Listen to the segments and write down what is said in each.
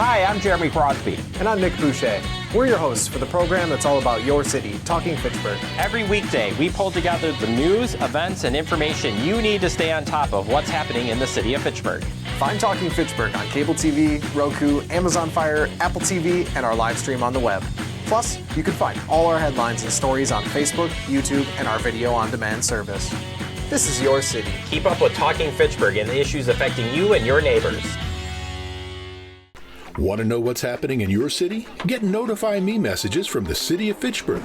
Hi, I'm Jeremy Crosby. And I'm Nick Boucher. We're your hosts for the program that's all about your city, Talking Fitchburg. Every weekday, we pull together the news, events, and information you need to stay on top of what's happening in the city of Fitchburg. Find Talking Fitchburg on cable TV, Roku, Amazon Fire, Apple TV, and our live stream on the web. Plus, you can find all our headlines and stories on Facebook, YouTube, and our video on demand service. This is your city. Keep up with Talking Fitchburg and the issues affecting you and your neighbors. Want to know what's happening in your city? Get Notify Me messages from the City of Fitchburg.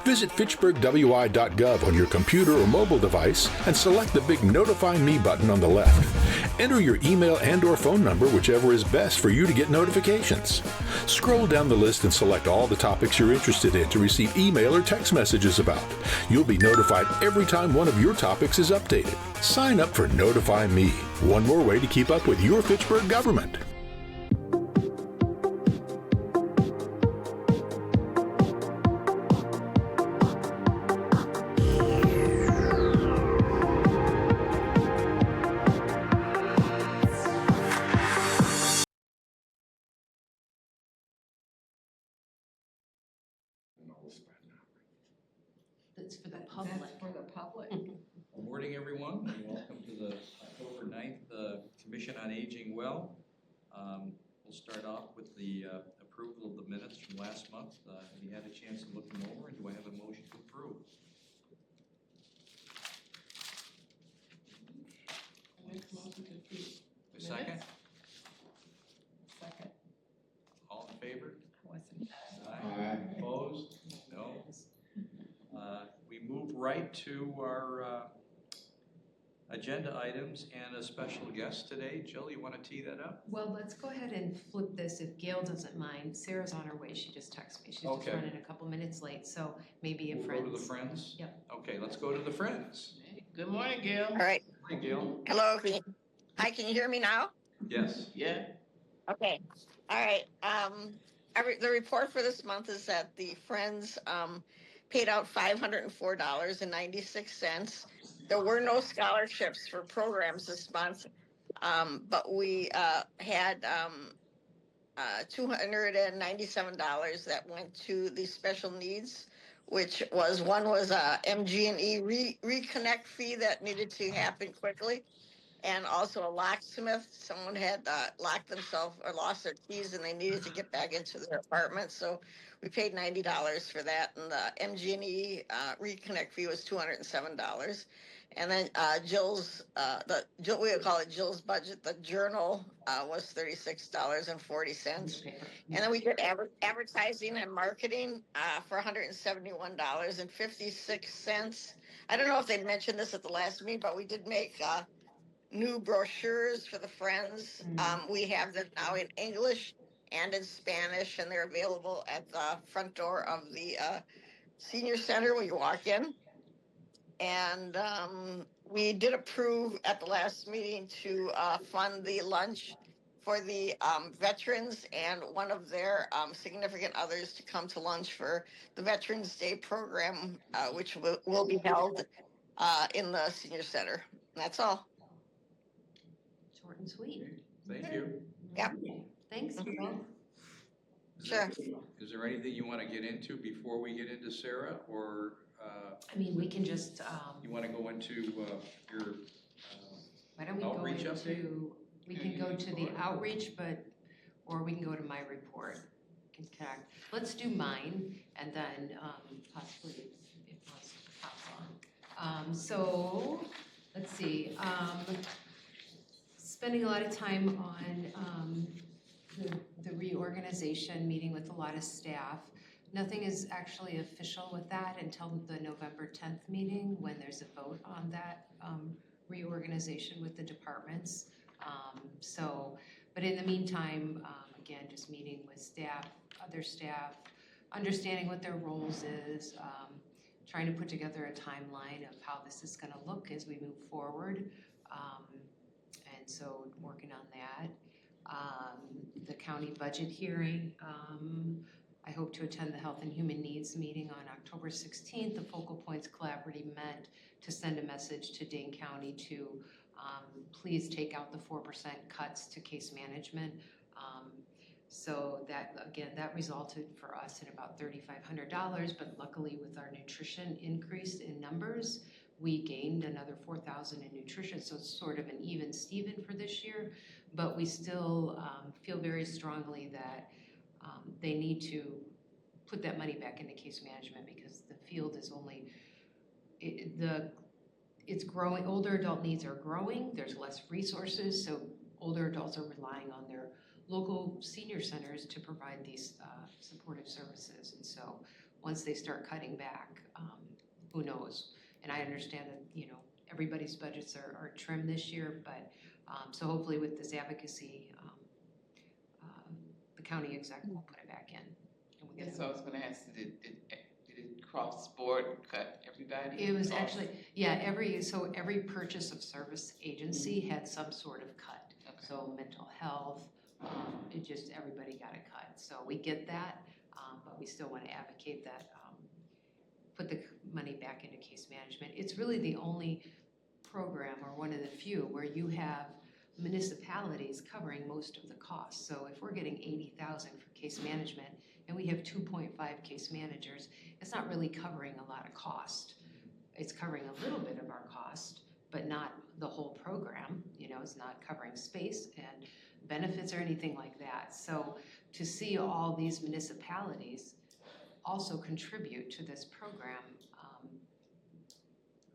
Visit fitchburgwi.gov on your computer or mobile device and select the big Notify Me button on the left. Enter your email and/or phone number, whichever is best for you to get notifications. Scroll down the list and select all the topics you're interested in to receive email or text messages about. You'll be notified every time one of your topics is updated. Sign up for Notify Me, one more way to keep up with your Fitchburg government. That's for the public. That's for the public. Good morning, everyone, and welcome to the October 9th Commission on Aging Well. We'll start off with the approval of the minutes from last month. Have you had a chance to look them over, and do I have a motion to approve? A second? Second. All in favor? Wasn't. Aye. Opposed? No. We move right to our agenda items and a special guest today. Jill, you want to tee that up? Well, let's go ahead and flip this if Gail doesn't mind. Sarah's on her way. She just texted me. She's Okay. just running a couple minutes late, so maybe a We'll friend. go to the Friends? Yep. Okay, let's go to the Friends. Good morning, Gail. All right. Hi, Gail. Hello. Hi, can you hear me now? Yes. Yeah. Okay. All right. The report for this month is that the Friends paid out $504.96. There were no scholarships for programs this month, but we had $297 that went to the special needs, which was one was a MG&E reconnect fee that needed to happen quickly, and also a locksmith. Someone had locked themselves or lost their keys and they needed to get back into their apartment, so we paid $90 for that, and the MG&E reconnect fee was $207. And then Jill's, we'll call it Jill's budget, the journal was $36.40. And then we did advertising and marketing for $171.56. I don't know if they mentioned this at the last meeting, but we did make new brochures for the Friends. We have them now in English and in Spanish, and they're available at the front door of the senior center when you walk in. And we did approve at the last meeting to fund the lunch for the veterans and one of their significant others to come to lunch for the Veterans Day program, which will be held in the senior center. That's all. Short and sweet. Thank you. Yep. Thanks. Sure. Is there anything you want to get into before we get into Sarah, or I mean, we can just. you want to go into your Why don't we outreach go update? into? We can go to the outreach, or we can go to my report. Can connect. Let's do mine, and then possibly it must pop on. So let's see. Spending a lot of time on the reorganization, meeting with a lot of staff. Nothing is actually official with that until the November 10th meeting, when there's a vote on that reorganization with the departments. But in the meantime, again, just meeting with staff, other staff, understanding what their roles is, trying to put together a timeline of how this is going to look as we move forward. And so working on that. The county budget hearing, I hope to attend the Health and Human Needs meeting on October 16th. The Focal Points Collaborative met to send a message to Dane County to please take out the 4% cuts to case management. So that, again, that resulted for us in about $3,500, but luckily with our nutrition increase in numbers, we gained another 4,000 in nutrition, so it's sort of an even Steven for this year. But we still feel very strongly that they need to put that money back into case management because the field is only, it's growing, older adult needs are growing, there's less resources, so older adults are relying on their local senior centers to provide these supportive services. And so once they start cutting back, who knows? And I understand that, you know, everybody's budgets are trimmed this year, but so hopefully with this advocacy, the county exec will put it back in. And we Yes, so I was gonna ask, did it cross board cut everybody? It was actually, yeah, every purchase of service agency had some sort of cut. Okay. So mental health, it just, everybody got a cut. So we get that, but we still want to advocate that, put the money back into case management. It's really the only program, or one of the few, where you have municipalities covering most of the costs. So if we're getting 80,000 for case management and we have 2.5 case managers, it's not really covering a lot of cost. It's covering a little bit of our cost, but not the whole program. You know, it's not covering space and benefits or anything like that. So to see all these municipalities also contribute to this program,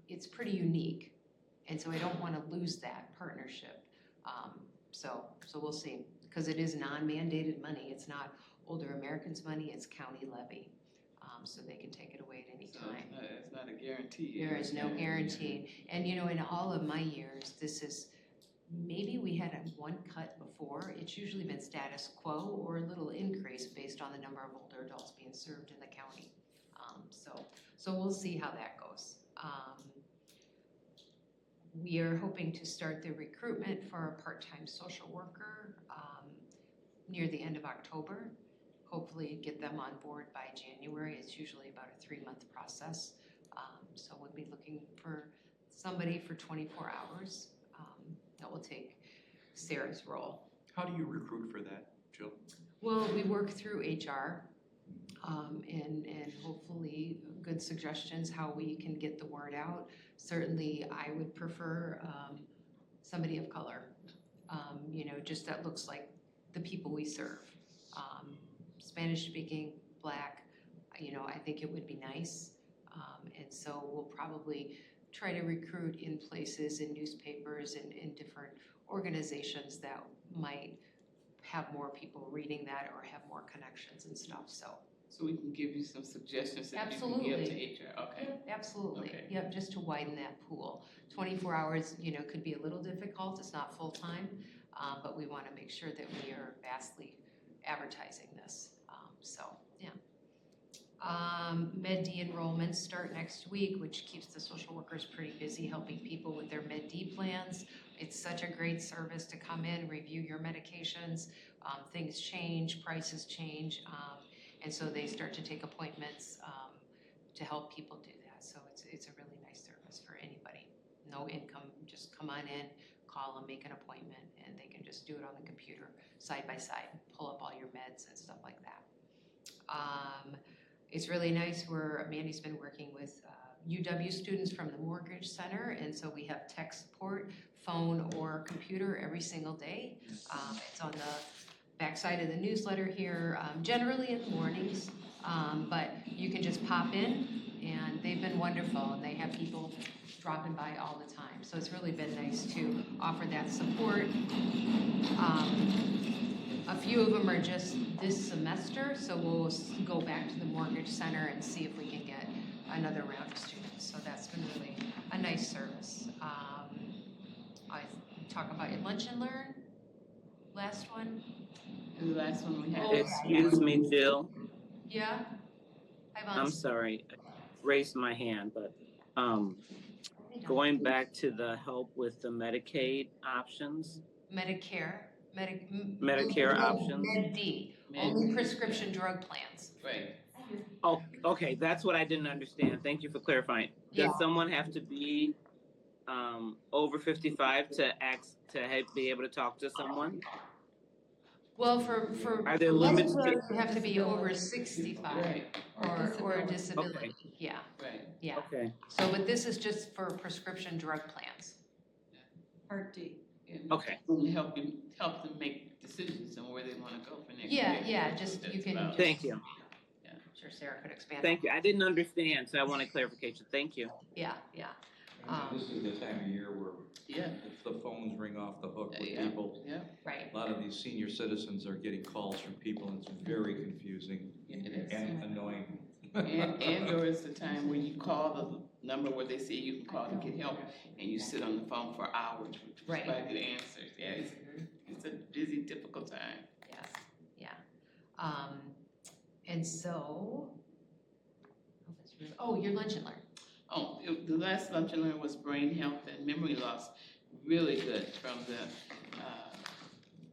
it's pretty unique. And so I don't want to lose that partnership. So we'll see, because it is non-mandated money. It's not older Americans' money, it's county levy. So they can take it away at any time. So it's not a guarantee. There is no guarantee. And you know, in all of my years, this is, maybe we had one cut before. It's usually been status quo or a little increase based on the number of older adults being served in the county. So we'll see how that goes. We are hoping to start the recruitment for a part-time social worker near the end of October. Hopefully get them on board by January. It's usually about a 3-month process. So we'll be looking for somebody for 24 hours that will take Sarah's role. How do you recruit for that, Jill? Well, we work through HR and hopefully good suggestions how we can get the word out. Certainly, I would prefer somebody of color, you know, just that looks like the people we serve. Spanish speaking, Black, you know, I think it would be nice. And so we'll probably try to recruit in places, in newspapers, and in different organizations that might have more people reading that or have more connections and stuff, so. So we can give you some suggestions that Absolutely. you can give to HR, okay? Yep, absolutely, Okay. yep, just to widen that pool. 24 hours, you know, could be a little difficult, it's not full-time, but we wanna make sure that we are vastly advertising this, so, yeah. Med D enrollments start next week, which keeps the social workers pretty busy helping people with their Med D plans. It's such a great service to come in, review your medications, things change, prices change, and so they start to take appointments to help people do that. So it's a really nice service for anybody. No income, just come on in, call them, make an appointment, and they can just do it on the computer side by side, pull up all your meds and stuff like that. It's really nice where Mandy's been working with UW students from the Mortgage Center, and so we have tech support, phone or computer every single day. It's on the backside of the newsletter here, generally in the mornings, but you can just pop in, and they've been wonderful, and they have people dropping by all the time. So it's really been nice to offer that support. A few of them are just this semester, so we'll go back to the Mortgage Center and see if we can get another round of students. So that's been really a nice service. I talk about your Lunch and Learn, last one. And the last one we had. Oh, Excuse me, Jill. Yeah? I'm sorry, I raised my hand, but going back to the help with the Medicaid options, Medicare options. Med D, only prescription drug plans. Right. Oh, okay, that's what I didn't understand. Thank you for clarifying. Does Yeah. someone have to be over 55 to be able to talk to someone? Well, for Are there limits, limits? you have to be over 65 Right. or disability. Okay. Yeah, Right. yeah. Okay, So, but this is just for prescription drug plans. Part D. okay. Help them make decisions on where they want to go for next Yeah, year. yeah, That's just, what you that's can about. just. Thank you. I'm sure Sarah could expand. Thank you. I didn't understand, so I want a clarification. Thank you. Yeah, yeah. And this is the time of year where Yeah. the phones ring off the hook with Yeah. people. Yeah. Right. A lot of these senior citizens are getting calls from people, and it's very confusing It is. and annoying. And or it's the time when you call the number where they say you can call to get help, and you sit on the phone for hours to Right. try to get answers. Yeah, it's a busy, difficult time. Yes, yeah. And so, your lunch and learn. Oh, the last lunch and learn was brain health and memory loss. Really good from the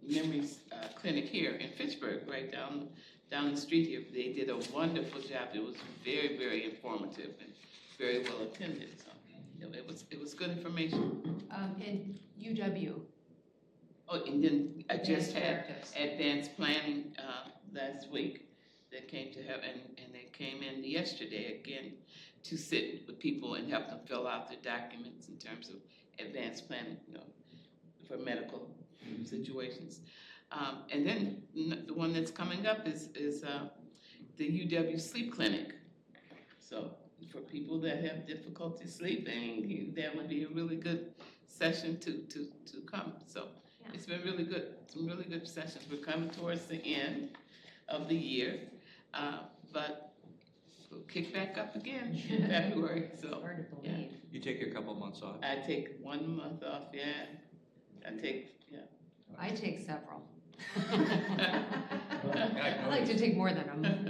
memory clinic here in Fitchburg, right down the street here. They did a wonderful job. It was very, very informative and very well attended. So it was good information. And UW. Oh, and then I just had Directives. advanced planning last week that came to have, and they came in yesterday again to sit with people and help them fill out their documents in terms of advanced planning, for medical situations. And then the one that's coming up is the UW Sleep Clinic. So for people that have difficulty sleeping, that would be a really good session to come. So it's been really good, some really good sessions. We're coming towards the end of the year, but we'll kick back up again in February. So Hard to believe. You take a couple months off? I take 1 month off, yeah. I take several. I like to take more than a month.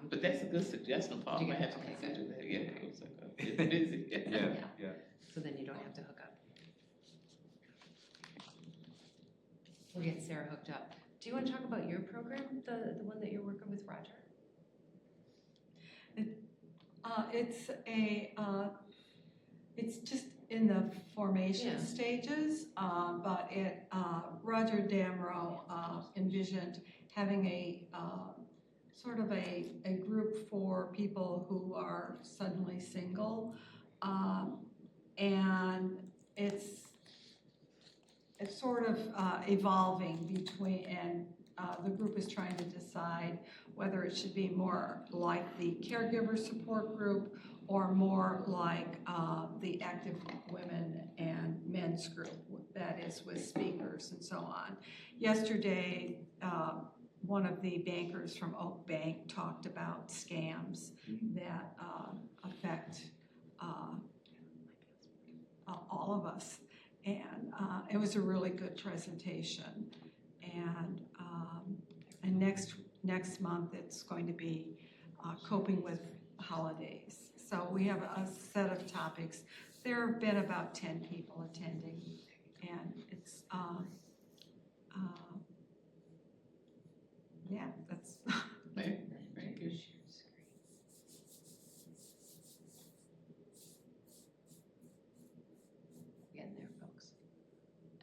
But that's a good suggestion, Paul. I have to Okay, consider that. Yeah, it's busy. Yeah. So then you don't have to hook up. We'll get Sarah hooked up. Do you want to talk about your program, the one that you're working with Roger? It's just in the formation Yeah. stages, but Roger Damrow envisioned having a sort of a group for people who are suddenly single, and it's sort of evolving between, and the group is trying to decide whether it should be more like the caregiver support group or more like the active women and men's group, that is with speakers and so on. Yesterday, one of the bankers from Oak Bank talked about scams that affect all of us. And it was a really good presentation. And next month it's going to be coping with holidays. So we have a set of topics. There have been about 10 people attending, and it's yeah, that's Very good. Getting there, folks.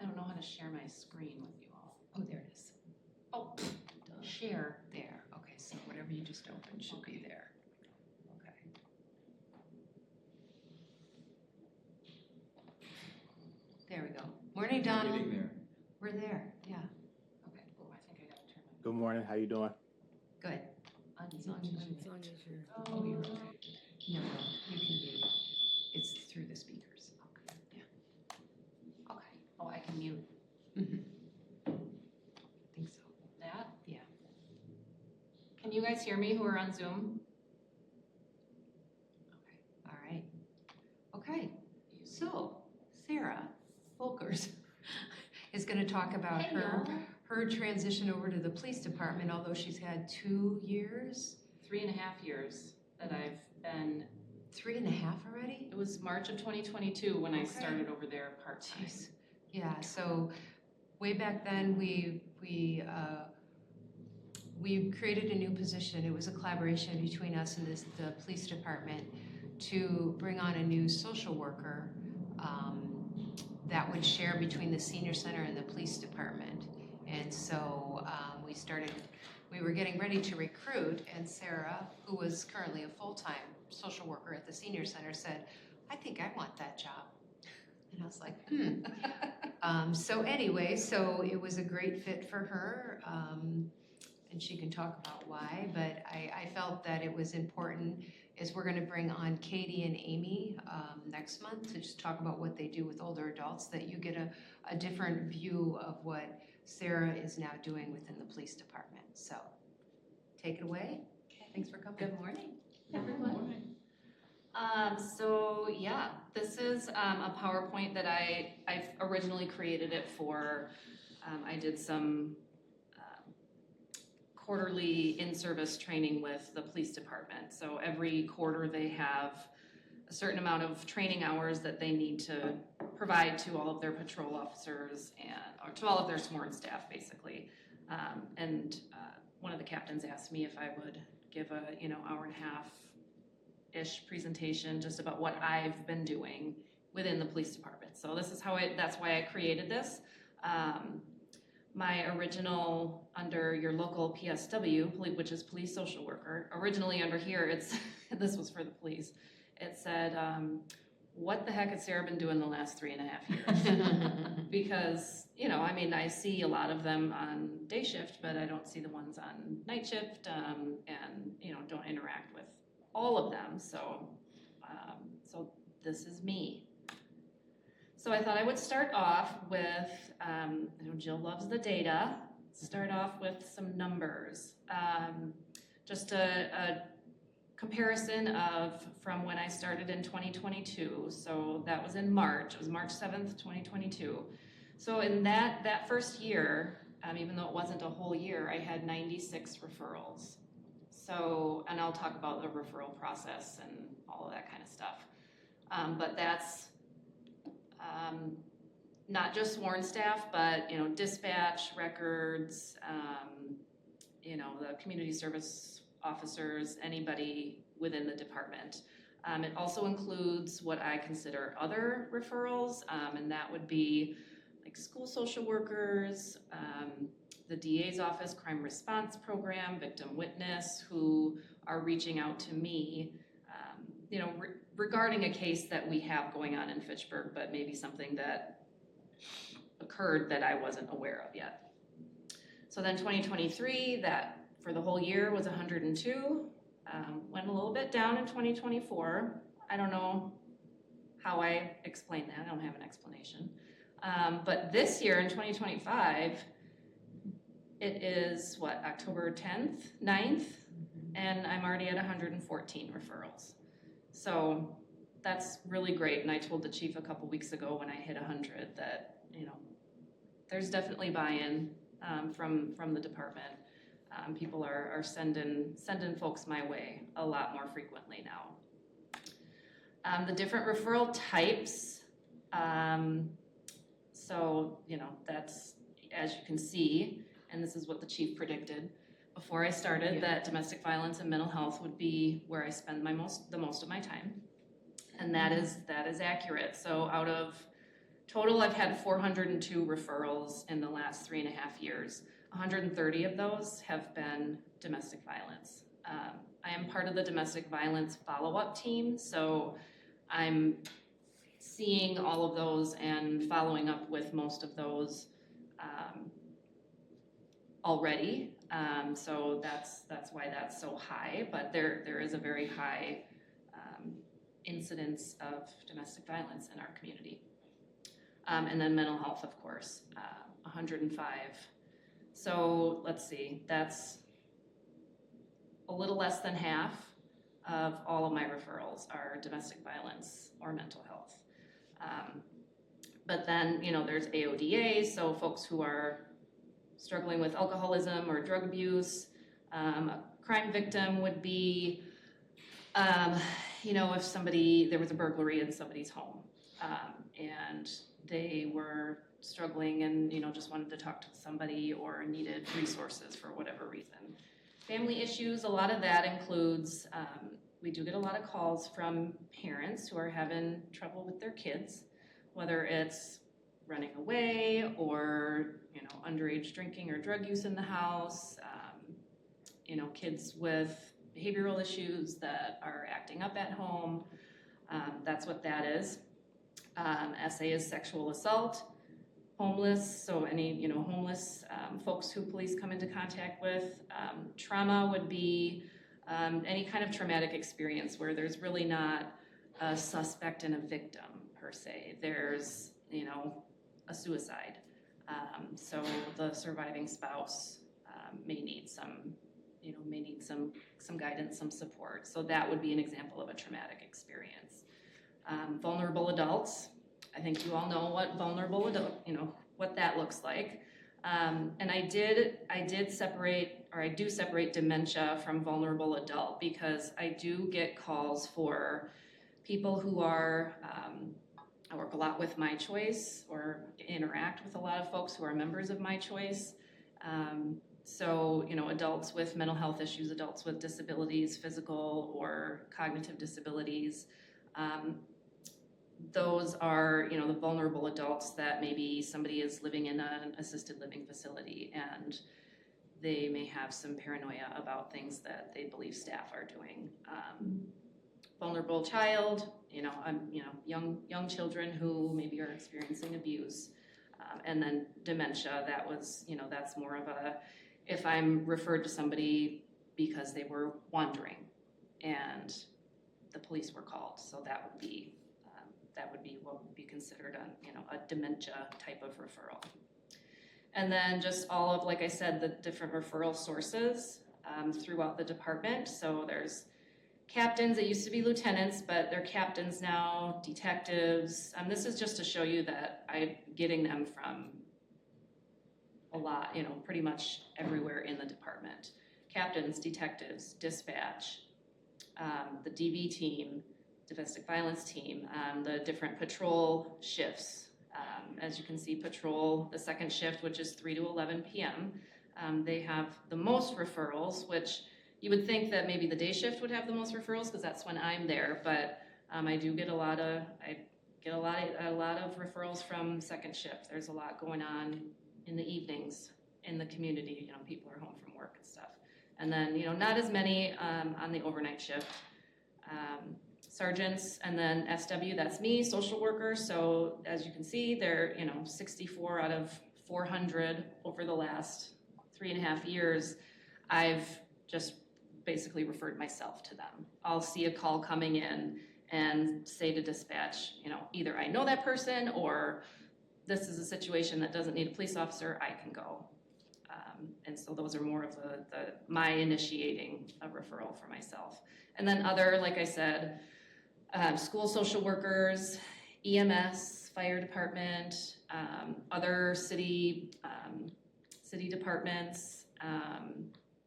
I don't know how to share my screen with you all. Oh, there it is. Oh, share there. Okay, so whatever you just opened should be there. Okay. There we go. Morning, Donald. Getting there. We're there, yeah. Okay. Oh, I think I gotta turn my. Good morning. How you doing? Good. Oh, you're okay. No, you can be. It's through the speakers. Okay. Yeah. Okay. Oh, I can mute. I think so. That? Yeah. Can you guys hear me who are on Zoom? Okay. All right. Okay. So Sarah Volkers is going to talk about her transition over to the police department, although she's had 2 years. 3.5 years that I've been. 3.5 already? It was March of 2022 when I started over there part-time. Jeez. Yeah, so way back then we created a new position. It was a collaboration between us and the police department to bring on a new social worker that would share between the senior center and the police department. And so we were getting ready to recruit, and Sarah, who was currently a full-time social worker at the senior center, said, I think I want that job. And I was like, So anyway, so it was a great fit for her, and she can talk about why, but I felt that it was important, as we're gonna bring on Katie and Amy next month to just talk about what they do with older adults, that you get a different view of what Sarah is now doing within the police department. So take it away. Thanks for coming. Good morning, everyone. So yeah, this is a PowerPoint that I've originally created it for. I did some quarterly in-service training with the police department. So every quarter they have a certain amount of training hours that they need to provide to all of their patrol officers or to all of their sworn staff, basically. One of the captains asked me if I would give a hour and a half-ish presentation just about what I've been doing within the police department. So this is that's why I created this. My original, under your local PSW, which is police social worker, originally under here, this was for the police. It said, what the heck has Sarah been doing the last 3.5 years? Because, I see a lot of them on day shift, but I don't see the ones on night shift, and, don't interact with all of them. So this is me. So I thought I would start off with, Jill loves the data, start off with some numbers. Just a comparison from when I started in 2022. So that was in March, it was March 7th, 2022. So in that first year, even though it wasn't a whole year, I had 96 referrals. So, and I'll talk about the referral process and all of that kind of stuff. But that's not just sworn staff, but dispatch, records, the community service officers, anybody within the department. It also includes what I consider other referrals, and that would be like school social workers, the DA's office, crime response program, victim witness, who are reaching out to me, regarding a case that we have going on in Fitchburg, but maybe something that occurred that I wasn't aware of yet. So then 2023, that for the whole year was 102, went a little bit down in 2024. I don't know how I explain that, I don't have an explanation. But this year in 2025, it is October 10th, 9th, and I'm already at 114 referrals. So that's really great, and I told the chief a couple weeks ago when I hit 100 that, there's definitely buy-in from the department. People are sending folks my way a lot more frequently now. The different referral types, so, that's, as you can see, and this is what the chief predicted before I started, that domestic violence and mental health would be where I spend the most of my time. And that is accurate. So out of total, I've had 402 referrals in the last 3.5 years. 130 of those have been domestic violence. I am part of the domestic violence follow-up team, so I'm seeing all of those and following up with most of those already. So that's why that's so high, but there is a very high incidence of domestic violence in our community. And then mental health, of course, 105. So let's see, that's a little less than half of all of my referrals are domestic violence or mental health. But then, there's AODA, so folks who are struggling with alcoholism or drug abuse. A crime victim would be, if there was a burglary in somebody's home, and they were struggling and, just wanted to talk to somebody or needed resources for whatever reason. Family issues, a lot of that includes, we do get a lot of calls from parents who are having trouble with their kids, whether it's running away or, underage drinking or drug use in the house, kids with behavioral issues that are acting up at home. That's what that is. SA is sexual assault, homeless, so any, homeless folks who police come into contact with. Trauma would be any kind of traumatic experience where there's really not a suspect and a victim per se. There's, a suicide. So the surviving spouse may need some guidance, some support. So that would be an example of a traumatic experience. Vulnerable adults, I think you all know what vulnerable adult, what that looks like. And I do separate dementia from vulnerable adult because I do get calls for people who are, I work a lot with My Choice or interact with a lot of folks who are members of My Choice. So, adults with mental health issues, adults with disabilities, physical or cognitive disabilities, those are, the vulnerable adults that maybe somebody is living in an assisted living facility and they may have some paranoia about things that they believe staff are doing. Vulnerable child, young children who maybe are experiencing abuse. And then dementia, that's more of if I'm referred to somebody because they were wandering and the police were called. So that would be what would be considered a dementia type of referral. And then just all of, like I said, the different referral sources throughout the department. So there's captains, it used to be lieutenants, but they're captains now, detectives. This is just to show you that I'm getting them from a lot, pretty much everywhere in the department. Captains, detectives, dispatch, the DV team, domestic violence team, the different patrol shifts. As you can see, patrol, the second shift, which is 3 to 11 p.m. They have the most referrals, which you would think that maybe the day shift would have the most referrals because that's when I'm there, but I do get a lot of referrals from second shift. There's a lot going on in the evenings in the community. People are home from work and stuff. And then, not as many on the overnight shift. Sergeants, and then SW, that's me, social workers. So as you can see, they're 64 out of 400 over the last 3.5 years. I've just basically referred myself to them. I'll see a call coming in and say to dispatch, either I know that person or this is a situation that doesn't need a police officer, I can go. And so those are more of my initiating a referral for myself. And then other, like I said, school social workers, EMS, fire department, other city departments.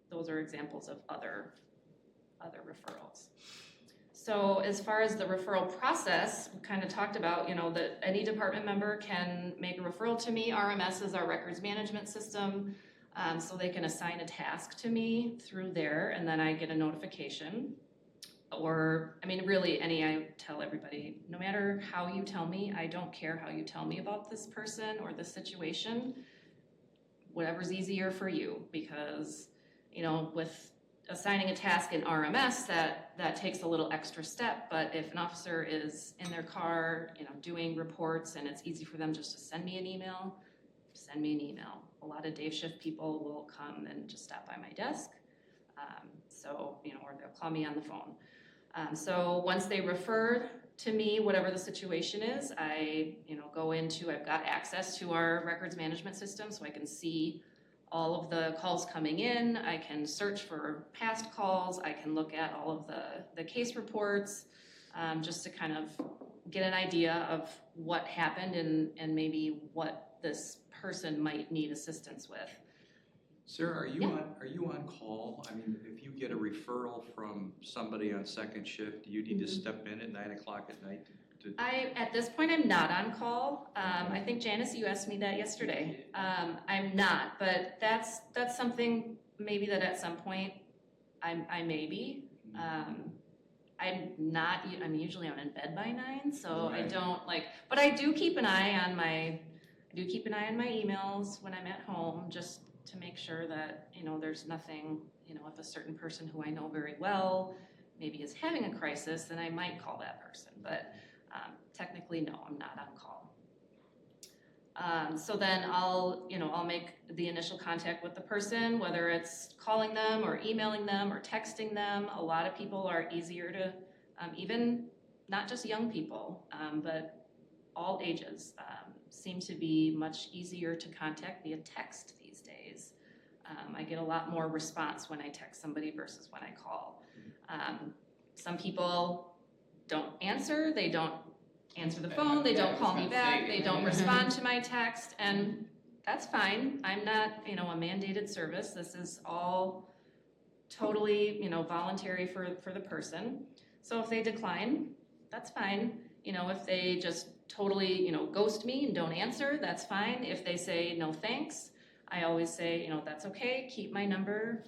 Those are examples of other referrals. So as far as the referral process, we kind of talked about, that any department member can make a referral to me. RMS is our records management system, so they can assign a task to me through there, and then I get a notification. Or, really I tell everybody, no matter how you tell me, I don't care how you tell me about this person or this situation, whatever's easier for you, because, with assigning a task in RMS, that takes a little extra step, but if an officer is in their car, doing reports and it's easy for them just to send me an email, send me an email. A lot of day shift people will come and just stop by my desk, or they'll call me on the phone. So once they refer to me, whatever the situation is, I've got access to our records management system so I can see all of the calls coming in. I can search for past calls. I can look at all of the case reports just to kind of get an idea of what happened and maybe what this person might need assistance with. Sarah, are you on call? If you get a referral from somebody on second shift, do you need to step in at 9 o'clock at night? At this point, I'm not on call. I think, Janice, you asked me that yesterday. I'm not, but that's something maybe that at some point I may be. I'm usually I'm in bed by 9, so right. I don't but I do keep an eye on I do keep an eye on my emails when I'm at home, just to make sure that, there's nothing, if a certain person who I know very well maybe is having a crisis, then I might call that person. But technically, no, I'm not on call. So then I'll make the initial contact with the person, whether it's calling them or emailing them or texting them. A lot of people are easier to, even not just young people, but all ages, seem to be much easier to contact via text these days. I get a lot more response when I text somebody versus when I call. Some people don't answer, they don't answer the phone, they don't call me back, they don't respond to my text, and that's fine. I'm not, a mandated service. This is all totally, voluntary for the person. So if they decline, that's fine. If they just totally, ghost me and don't answer, that's fine. If they say no thanks, I always say, that's okay, keep my number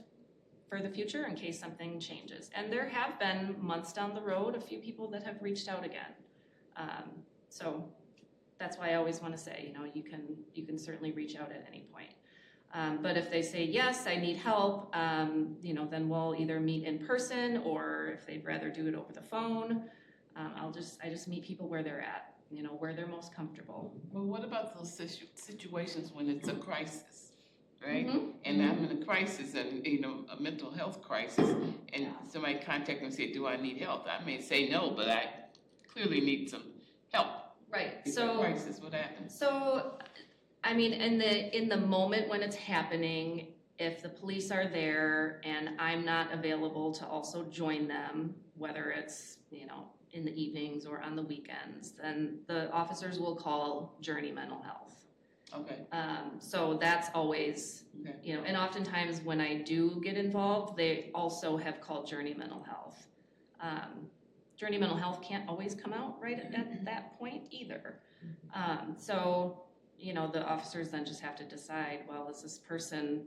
for the future in case something changes. And there have been months down the road, a few people that have reached out again. So that's why I always want to say, you can certainly reach out at any point. But if they say, yes, I need help, then we'll either meet in person, or if they'd rather do it over the phone, I just meet people where they're at, where they're most comfortable. Well, what about those situations when it's a crisis, right? Mm-hmm. And I'm in a crisis, and a mental health crisis, and somebody contact me and say, do I need help? I may say no, but I clearly need some help. Right. It's a crisis. What happens? So, in the moment when it's happening, if the police are there and I'm not available to also join them, whether it's in the evenings or on the weekends, then the officers will call Journey Mental Health. Okay. So that's always, and oftentimes when I do get involved, they also have called Journey Mental Health. Journey Mental Health can't always come out right at that point either. So, the officers then just have to decide, well, is this person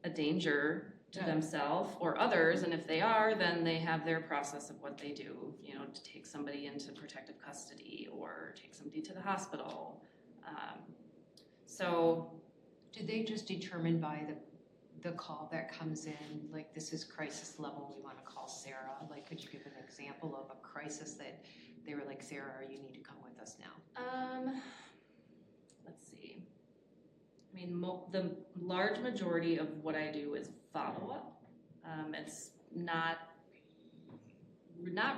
a danger to themselves or others? And if they are, then they have their process of what they do, to take somebody into protective custody or take somebody to the hospital. So do they just determine by the call that comes in, like, this is crisis level, we want to call Sarah? Like, could you give an example of a crisis that they were like, Sarah, you need to come with us now? Let's see. The large majority of what I do is follow-up. It's not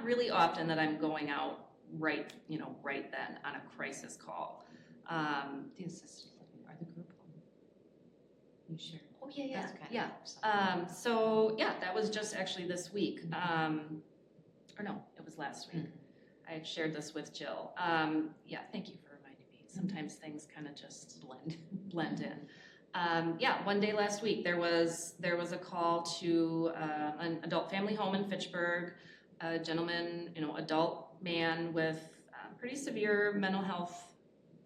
really often that I'm going out right then on a crisis call. The assisted living, or the group home you shared. Oh, yeah. That's kind of So that was just actually this week. Or no, it was last week. I had shared this with Jill. Thank you for reminding me. Sometimes things kind of just blend in. One day last week there was a call to an adult family home in Fitchburg. A gentleman, adult man with pretty severe mental health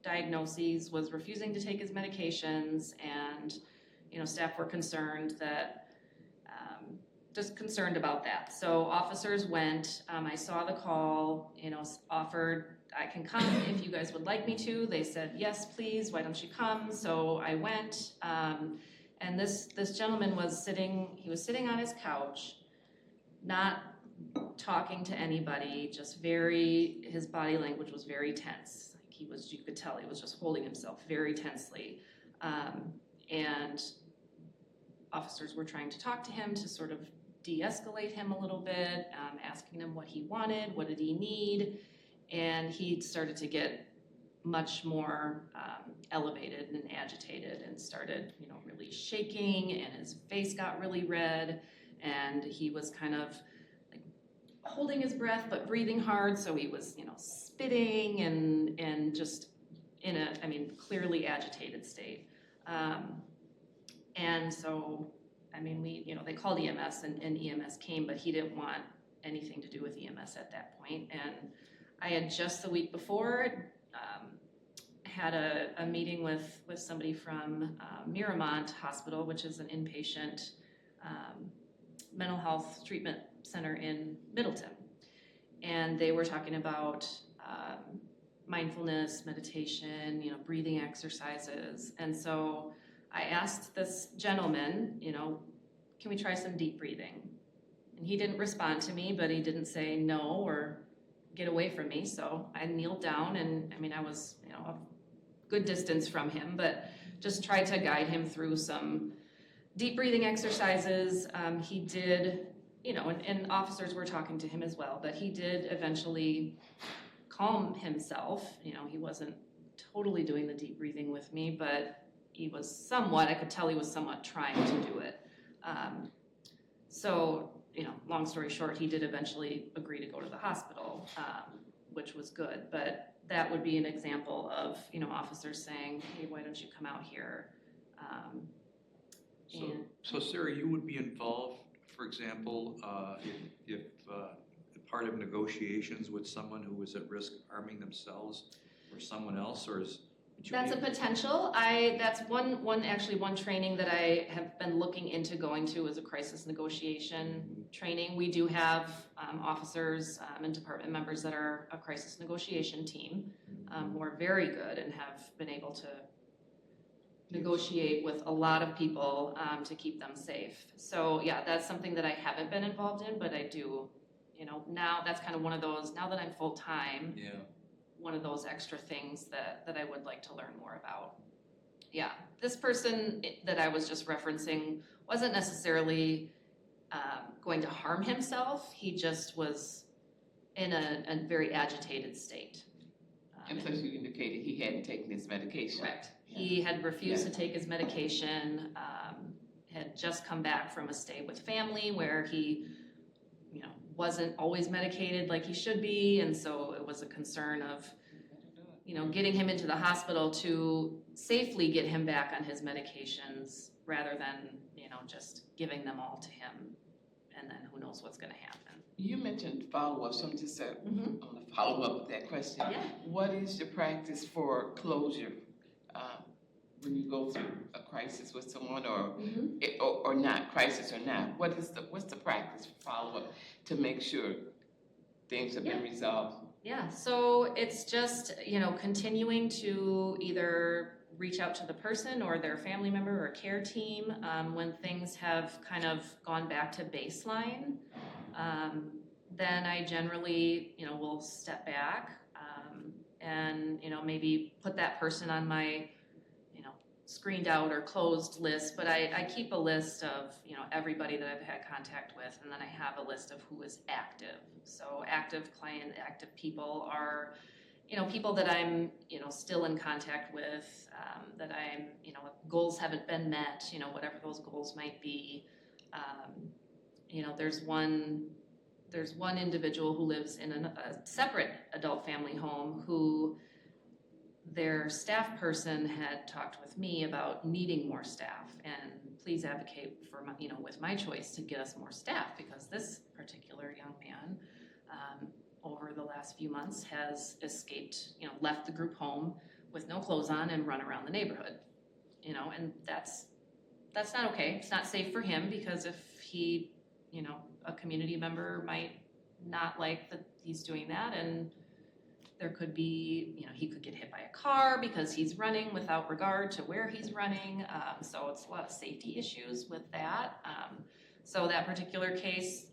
diagnoses, was refusing to take his medications, and staff were concerned just concerned about that. So officers went, I saw the call, offered, I can come if you guys would like me to. They said, yes, please, why don't you come? So I went, and this gentleman was sitting on his couch, not talking to anybody, just his body language was very tense. You could tell he was just holding himself very tensely. And officers were trying to talk to him to sort of de-escalate him a little bit, asking him what he wanted, what did he need, and he started to get much more elevated and agitated, and started, really shaking, and his face got really red, and he was kind of like holding his breath but breathing hard, so he was, spitting and just in a, clearly agitated state. And so, they called EMS, and EMS came, but he didn't want anything to do with EMS at that point. And I had just the week before had a meeting with somebody from Miramont Hospital, which is an inpatient mental health treatment center in Middleton. And they were talking about mindfulness, meditation, breathing exercises. And so I asked this gentleman, can we try some deep breathing? And he didn't respond to me, but he didn't say no or get away from me. So I kneeled down and I was, a good distance from him, but just tried to guide him through some deep breathing exercises. He did, and officers were talking to him as well, but he did eventually calm himself. He wasn't totally doing the deep breathing with me, but he was somewhat, I could tell he was somewhat trying to do it. So, long story short, he did eventually agree to go to the hospital, which was good. But that would be an example of, officers saying, hey, why don't you come out here? So Sarah, you would be involved, for example, if part of negotiations with someone who was at risk of harming themselves or someone else, or is? That's a potential. That's one training that I have been looking into going to is a crisis negotiation training. We do have officers and department members that are a crisis negotiation team who are very good and have been able to negotiate with a lot of people to keep them safe. So yeah, that's something that I haven't been involved in, but I do, now that's kind of one of those, now that I'm full-time, one of those extra things that I would like to learn more about. Yeah, this person that I was just referencing wasn't necessarily going to harm himself. He just was in a very agitated state. And plus you indicated he hadn't taken his medication. Correct. He had refused to take his medication, had just come back from a stay with family where he, wasn't always medicated like he should be, and so it was a concern of, getting him into the hospital to safely get him back on his medications rather than, just giving them all to him, and then who knows what's going to happen. You mentioned follow-up, so I'm just on the follow-up with that question. Yeah. What is your practice for closure when you go through a crisis with someone, or not, crisis or not? What's the practice for follow-up to make sure things have been resolved? Yeah, so it's just, continuing to either reach out to the person or their family member or care team when things have kind of gone back to baseline. Then I generally, will step back and, maybe put that person on my, screened out or closed list, but I keep a list of, everybody that I've had contact with, and then I have a list of who is active. So active people are, people that I'm, still in contact with, that I'm, goals haven't been met, whatever those goals might be. There's one individual who lives in a separate adult family home who their staff person had talked with me about needing more staff, and please advocate for my, with my choice to get us more staff, because this particular young man over the last few months has escaped, left the group home with no clothes on and run around the neighborhood, and that's not okay. It's not safe for him, because if he, a community member might not like that he's doing that, and there could be, he could get hit by a car because he's running without regard to where he's running. So it's a lot of safety issues with that. So that particular case,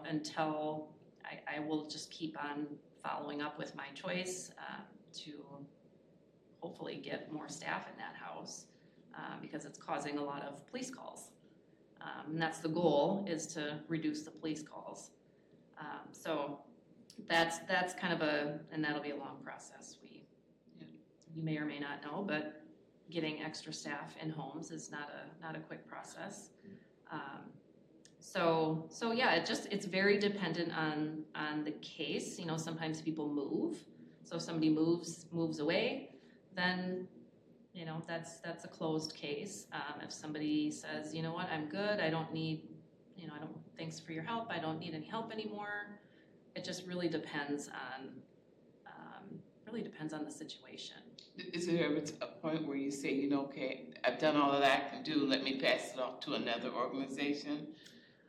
until I will just keep on following up with my choice to hopefully get more staff in that house because it's causing a lot of police calls. And that's the goal, is to reduce the police calls. So that's kind of and that'll be a long process. You may or may not know, but getting extra staff in homes is not a quick process. So yeah, it's very dependent on the case. Sometimes people move. So if somebody moves away, then that's a closed case. If somebody says, you know what, I'm good, I don't need, thanks for your help, I don't need any help anymore. It just really depends on the situation. Is there ever a point where you say, okay, I've done all that I can do, let me pass it off to another organization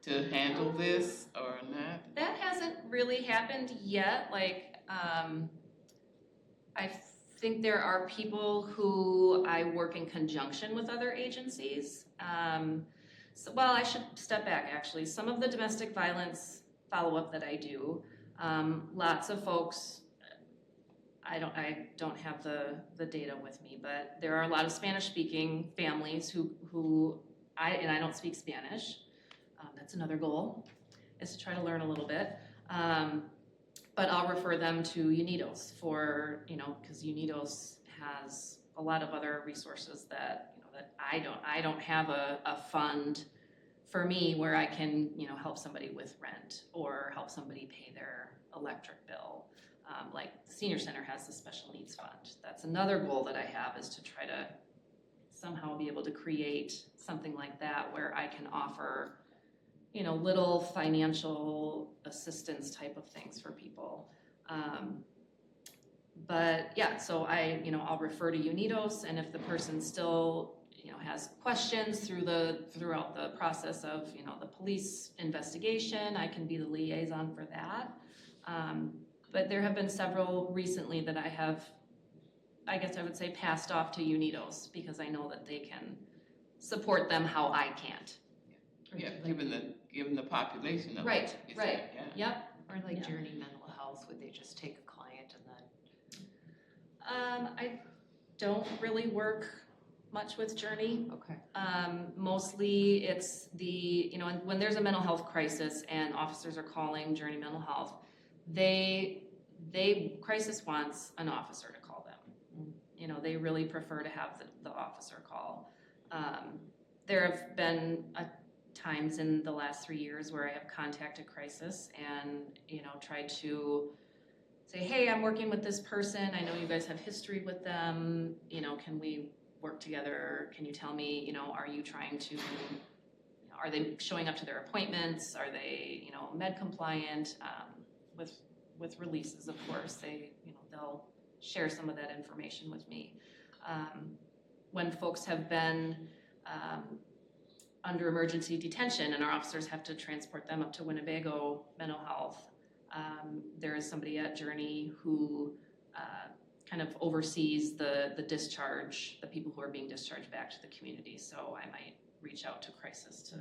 to handle this, or not? That hasn't really happened yet. I think there are people who I work in conjunction with other agencies. Well, I should step back actually. Some of the domestic violence follow-up that I do, lots of folks, I don't have the data with me, but there are a lot of Spanish-speaking families who I don't speak Spanish. That's another goal, is to try to learn a little bit. But I'll refer them to UNIDOS for, because UNIDOS has a lot of other resources that, that I don't have a fund for me where I can, help somebody with rent or help somebody pay their electric bill. Like the Senior Center has the Special Needs Fund. That's another goal that I have, is to try to somehow be able to create something like that where I can offer little financial assistance type of things for people. But yeah, so I'll refer to UNIDOS, and if the person still, has questions throughout the process of, the police investigation, I can be the liaison for that. But there have been several recently that I have, I guess I would say, passed off to UNIDOS because I know that they can support them how I can't. Yeah, given the population of Right, it. right, Yeah. yep. Or like Yeah. Journey Mental Health, would they just take a client and then? I don't really work much with Journey. Okay. Mostly it's the, when there's a mental health crisis and officers are calling Journey Mental Health, crisis wants an officer to call them. They really prefer to have the officer call. There have been times in the last 3 years where I have contacted crisis and, tried to say, hey, I'm working with this person. I know you guys have history with them. Can we work together? Can you tell me, are you trying to, are they showing up to their appointments? Are they, med compliant? With releases, of course, they'll share some of that information with me. When folks have been under emergency detention and our officers have to transport them up to Winnebago Mental Health, there is somebody at Journey who kind of oversees the discharge, the people who are being discharged back to the community. So I might reach out to crisis to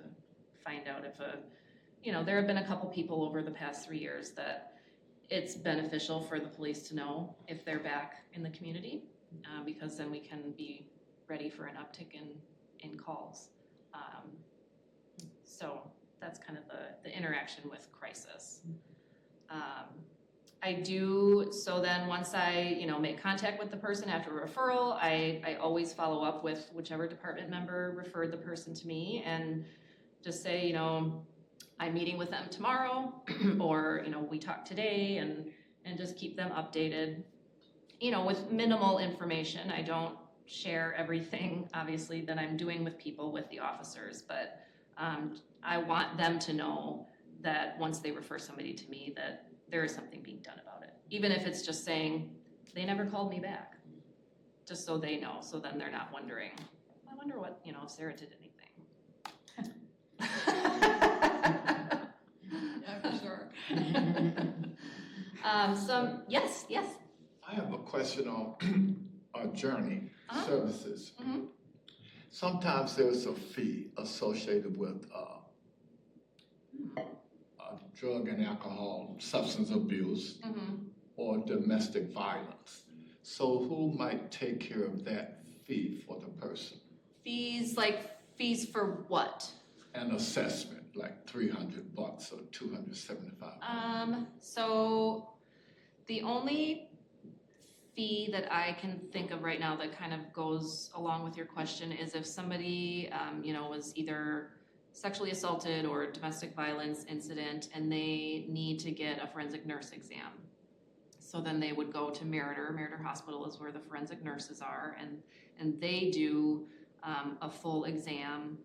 find out if there have been a couple people over the past 3 years that it's beneficial for the police to know if they're back in the community, because then we can be ready for an uptick in calls. So that's kind of the interaction with crisis. So then once I, make contact with the person after a referral, I always follow up with whichever department member referred the person to me and just say, I'm meeting with them tomorrow, or, we talked today, and just keep them updated, with minimal information. I don't share everything, obviously, that I'm doing with people, with the officers, but I want them to know that once they refer somebody to me, that there is something being done about it. Even if it's just saying, they never called me back, just so they know, so then they're not wondering, I wonder what, if Sarah did anything. Yeah, for sure. Yes. I have a question on Journey services. Mm-hmm. Sometimes there's a fee associated with drug and alcohol, substance abuse, or domestic violence. So who might take care of that fee for the person? Fees for what? An assessment, like $300 or $275. So the only fee that I can think of right now that kind of goes along with your question is if somebody, was either sexually assaulted or domestic violence incident and they need to get a forensic nurse exam. So then they would go to Meriter. Meriter Hospital is where the forensic nurses are, and they do a full exam,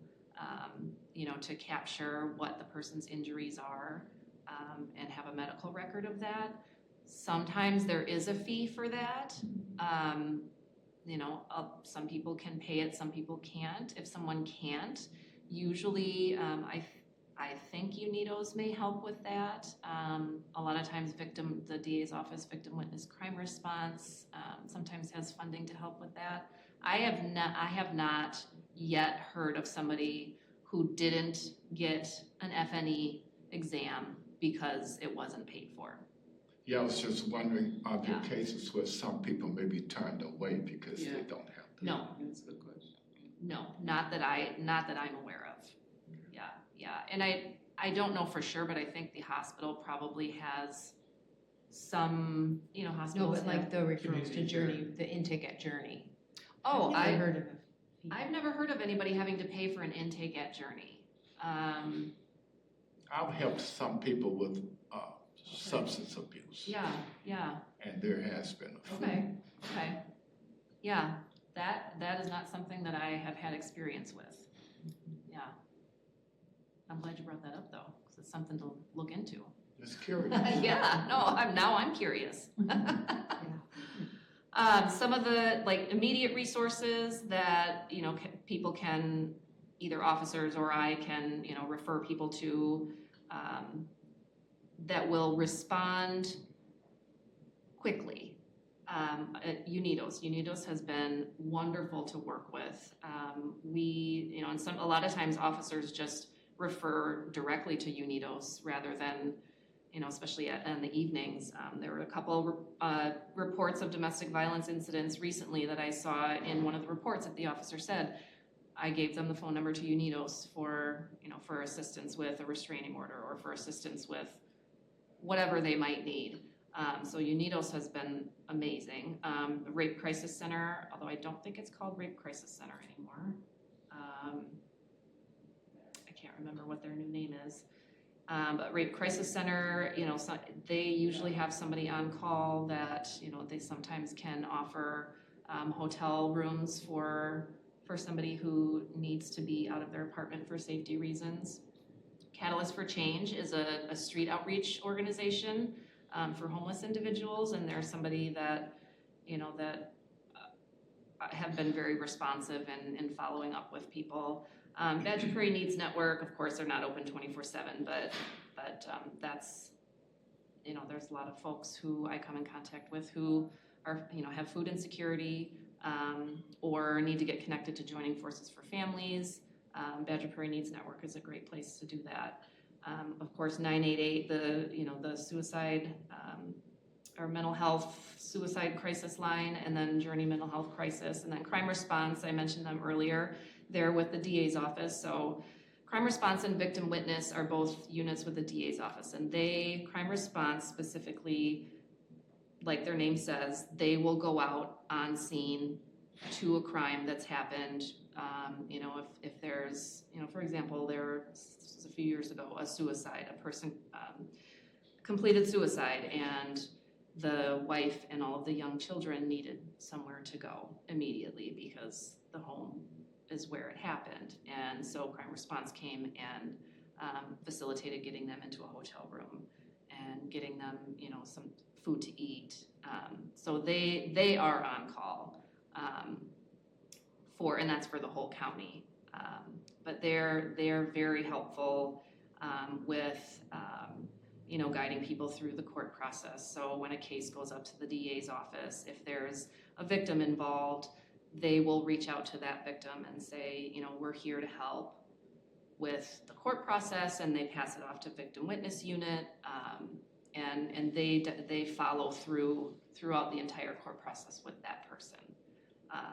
to capture what the person's injuries are, and have a medical record of that. Sometimes there is a fee for that. Some people can pay it, some people can't. If someone can't, usually I think UNIDOS may help with that. A lot of times the DA's office, Victim Witness Crime Response, sometimes has funding to help with that. I have not yet heard of somebody who didn't get an FNE exam because it wasn't paid for. Yeah, I was just wondering, are there cases where some people may be turned away because they don't have the... No. That's a good question. No, not that I'm aware of. Yeah, and I don't know for sure, but I think the hospital probably has some, No, hospitals but like have. the referrals to Journey, the intake at Journey. Oh, I've heard of it. I've never heard of anybody having to pay for an intake at Journey. I've helped some people with substance abuse. Yeah. And there has been a few. Okay. Yeah, that is not something that I have had experience with. Yeah. I'm glad you brought that up though, because it's something to look into. Just curious. Yeah, no, I'm curious. Some of the immediate resources that people can, either officers or I can refer people to, that will respond quickly. UNIDOS has been wonderful to work with. We, a lot of times officers just refer directly to UNIDOS rather than, especially in the evenings. There were a couple reports of domestic violence incidents recently that I saw in one of the reports that the officer said, I gave them the phone number to UNIDOS for assistance with a restraining order or for assistance with whatever they might need. So UNIDOS has been amazing. The Rape Crisis Center, although I don't think it's called Rape Crisis Center anymore. I can't remember what their new name is. But Rape Crisis Center, they usually have somebody on call that, they sometimes can offer hotel rooms for somebody who needs to be out of their apartment for safety reasons. Catalyst for Change is a street outreach organization for homeless individuals, and they're somebody that, that have been very responsive in following up with people. Badger Prairie Needs Network, of course, they're not open 24/7, but that's, there's a lot of folks who I come in contact with who are, have food insecurity or need to get connected to Joining Forces for Families. Badger Prairie Needs Network is a great place to do that. Of course, 988, the suicide or mental health suicide crisis line, and then Journey Mental Health Crisis, and then Crime Response, I mentioned them earlier. They're with the DA's office. So Crime Response and Victim Witness are both units with the DA's office, and Crime Response specifically, like their name says, they will go out on scene to a crime that's happened. If there's, for example, there was a few years ago, a suicide, a person completed suicide, and the wife and all of the young children needed somewhere to go immediately because the home is where it happened. And so Crime Response came and facilitated getting them into a hotel room and getting them, some food to eat. So they are on call and that's for the whole county. But they're very helpful with guiding people through the court process. So when a case goes up to the DA's office, if there's a victim involved, they will reach out to that victim and say, we're here to help with the court process, and they pass it off to Victim Witness Unit, and they follow throughout the entire court process with that person.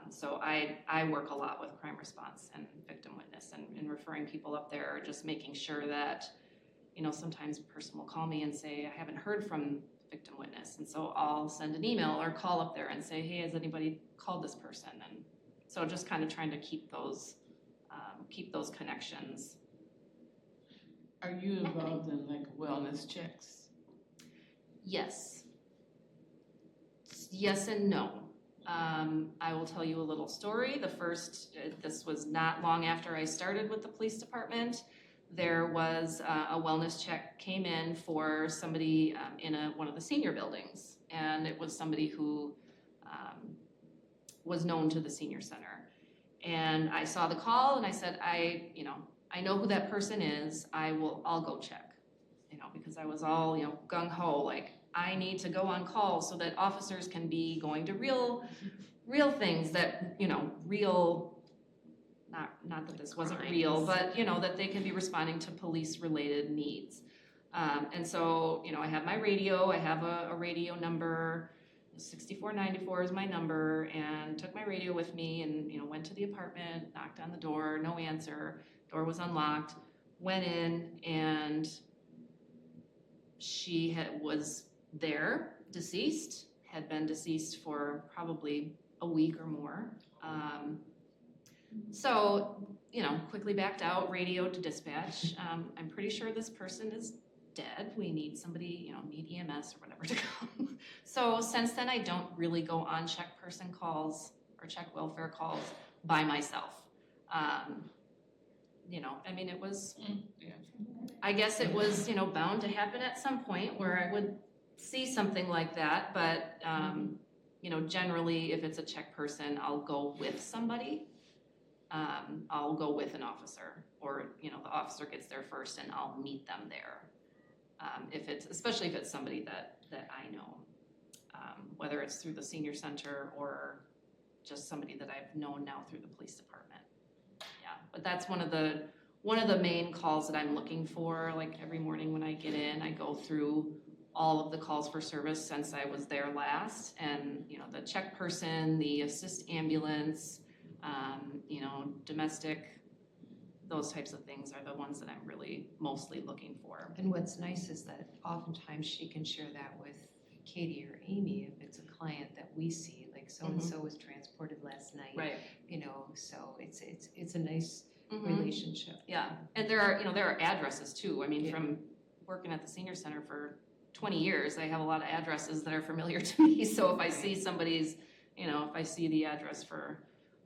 So I work a lot with Crime Response and Victim Witness and referring people up there, just making sure that, sometimes a person will call me and say, I haven't heard from Victim Witness, and so I'll send an email or call up there and say, hey, has anybody called this person? And so just kind of trying to keep those connections. Are you involved in wellness checks? Yes and no. I will tell you a little story. This was not long after I started with the police department. There was a wellness check came in for somebody in one of the senior buildings, and it was somebody who was known to the senior center. And I saw the call, and I said, I I know who that person is, I'll go check, you know, because I was all, you know, gung ho, like, I need to go on call so that officers can be going to real things that, you know, not that this wasn't real, but, you know, that they can be responding to police-related needs. And so, you know, I have my radio, I have a radio number, 6494 is my number, and took my radio with me and, you know, went to the apartment, knocked on the door, no answer, door was unlocked, went in, and she was there, deceased, had been deceased for probably a week or more. So, you know, quickly backed out, radioed to dispatch. I'm pretty sure this person is dead. We need somebody, you know, need EMS or whatever to come. So since then, I don't really go on check person calls or check welfare calls by myself. You know, I mean, it was, I guess it was, you know, bound to happen at some point where I would see something like that. But, you know, generally, if it's a check person, I'll go with somebody. I'll go with an officer, or, you know, the officer gets there first and I'll meet them there. Especially if it's somebody that I know, whether it's through the senior center or just somebody that I've known now through the police department. Yeah, but that's one of the main calls that I'm looking for. Like every morning when I get in, I go through all of the calls for service since I was there last, and, you know, the check person, the assist ambulance, you know, domestic, those types of things are the ones that I'm really mostly looking for. And what's nice is that oftentimes she can share that with Katie or Amy if it's a client that we see, like so-and-so was transported last night. Right. You know, so it's a nice relationship. Yeah, and there are addresses too. I mean, from working at the senior center for 20 years, I have a lot of addresses that are familiar to me. So if I see somebody's, you know, if I see the address for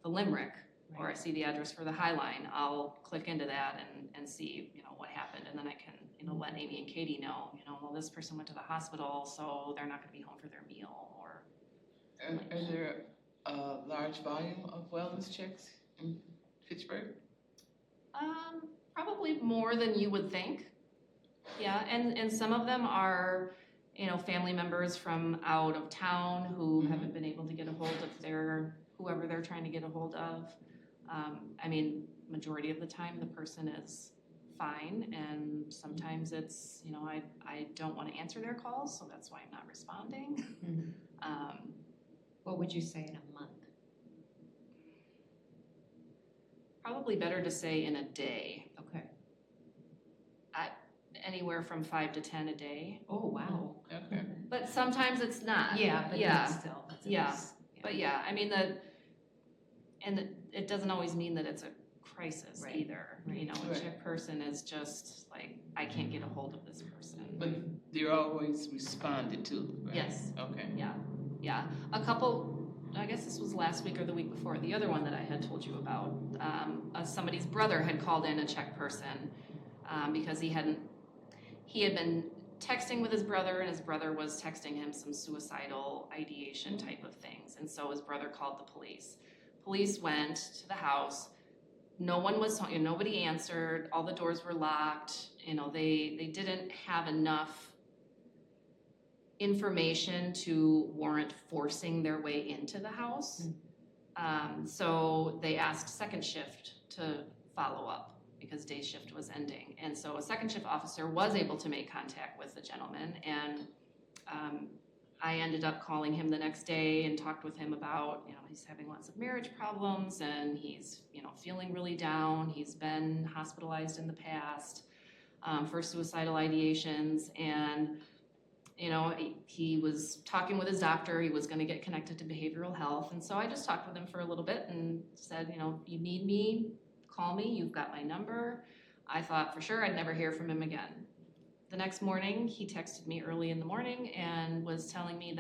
the Limerick, or I see the address for the High Line, I'll click into that and see, you know, what happened, and then I can, you know, let Amy and Katie know, you know, well, this person went to the hospital, so they're not going to be home for their meal, or. Are there a large volume of wellness checks in Fitchburg? Probably more than you would think. Yeah, and some of them are, you know, family members from out of town who haven't been able to get a hold of whoever they're trying to get a hold of. I mean, majority of the time the person is fine, and sometimes it's, you know, I don't want to answer their calls, so that's why I'm not responding. What would you say in a month? Probably better to say in a day. Okay. Anywhere from 5 to 10 a day. Oh, wow. Okay. But sometimes it's not. Yeah, but still. That's nice. But yeah, I mean, it doesn't always mean that it's a crisis either. You know, a check person is just like, I can't get a hold of this person. But they're always responded to, right? Yes. Okay. Yeah. A couple, I guess this was last week or the week before, the other one that I had told you about, somebody's brother had called in a check person because he had been texting with his brother, and his brother was texting him some suicidal ideation type of things. And so his brother called the police. Police went to the house. No one was home. Nobody answered. All the doors were locked. You know, they didn't have enough information to warrant forcing their way into the house. So they asked second shift to follow up because day shift was ending. And so a second shift officer was able to make contact with the gentleman, and I ended up calling him the next day and talked with him about, you know, he's having lots of marriage problems and he's, you know, feeling really down. He's been hospitalized in the past for suicidal ideations, and, you know, he was talking with his doctor. He was going to get connected to behavioral health. And so I just talked with him for a little bit and said, you know, you need me, call me, you've got my number. I thought for sure I'd never hear from him again. The next morning, he texted me early in the morning and was telling me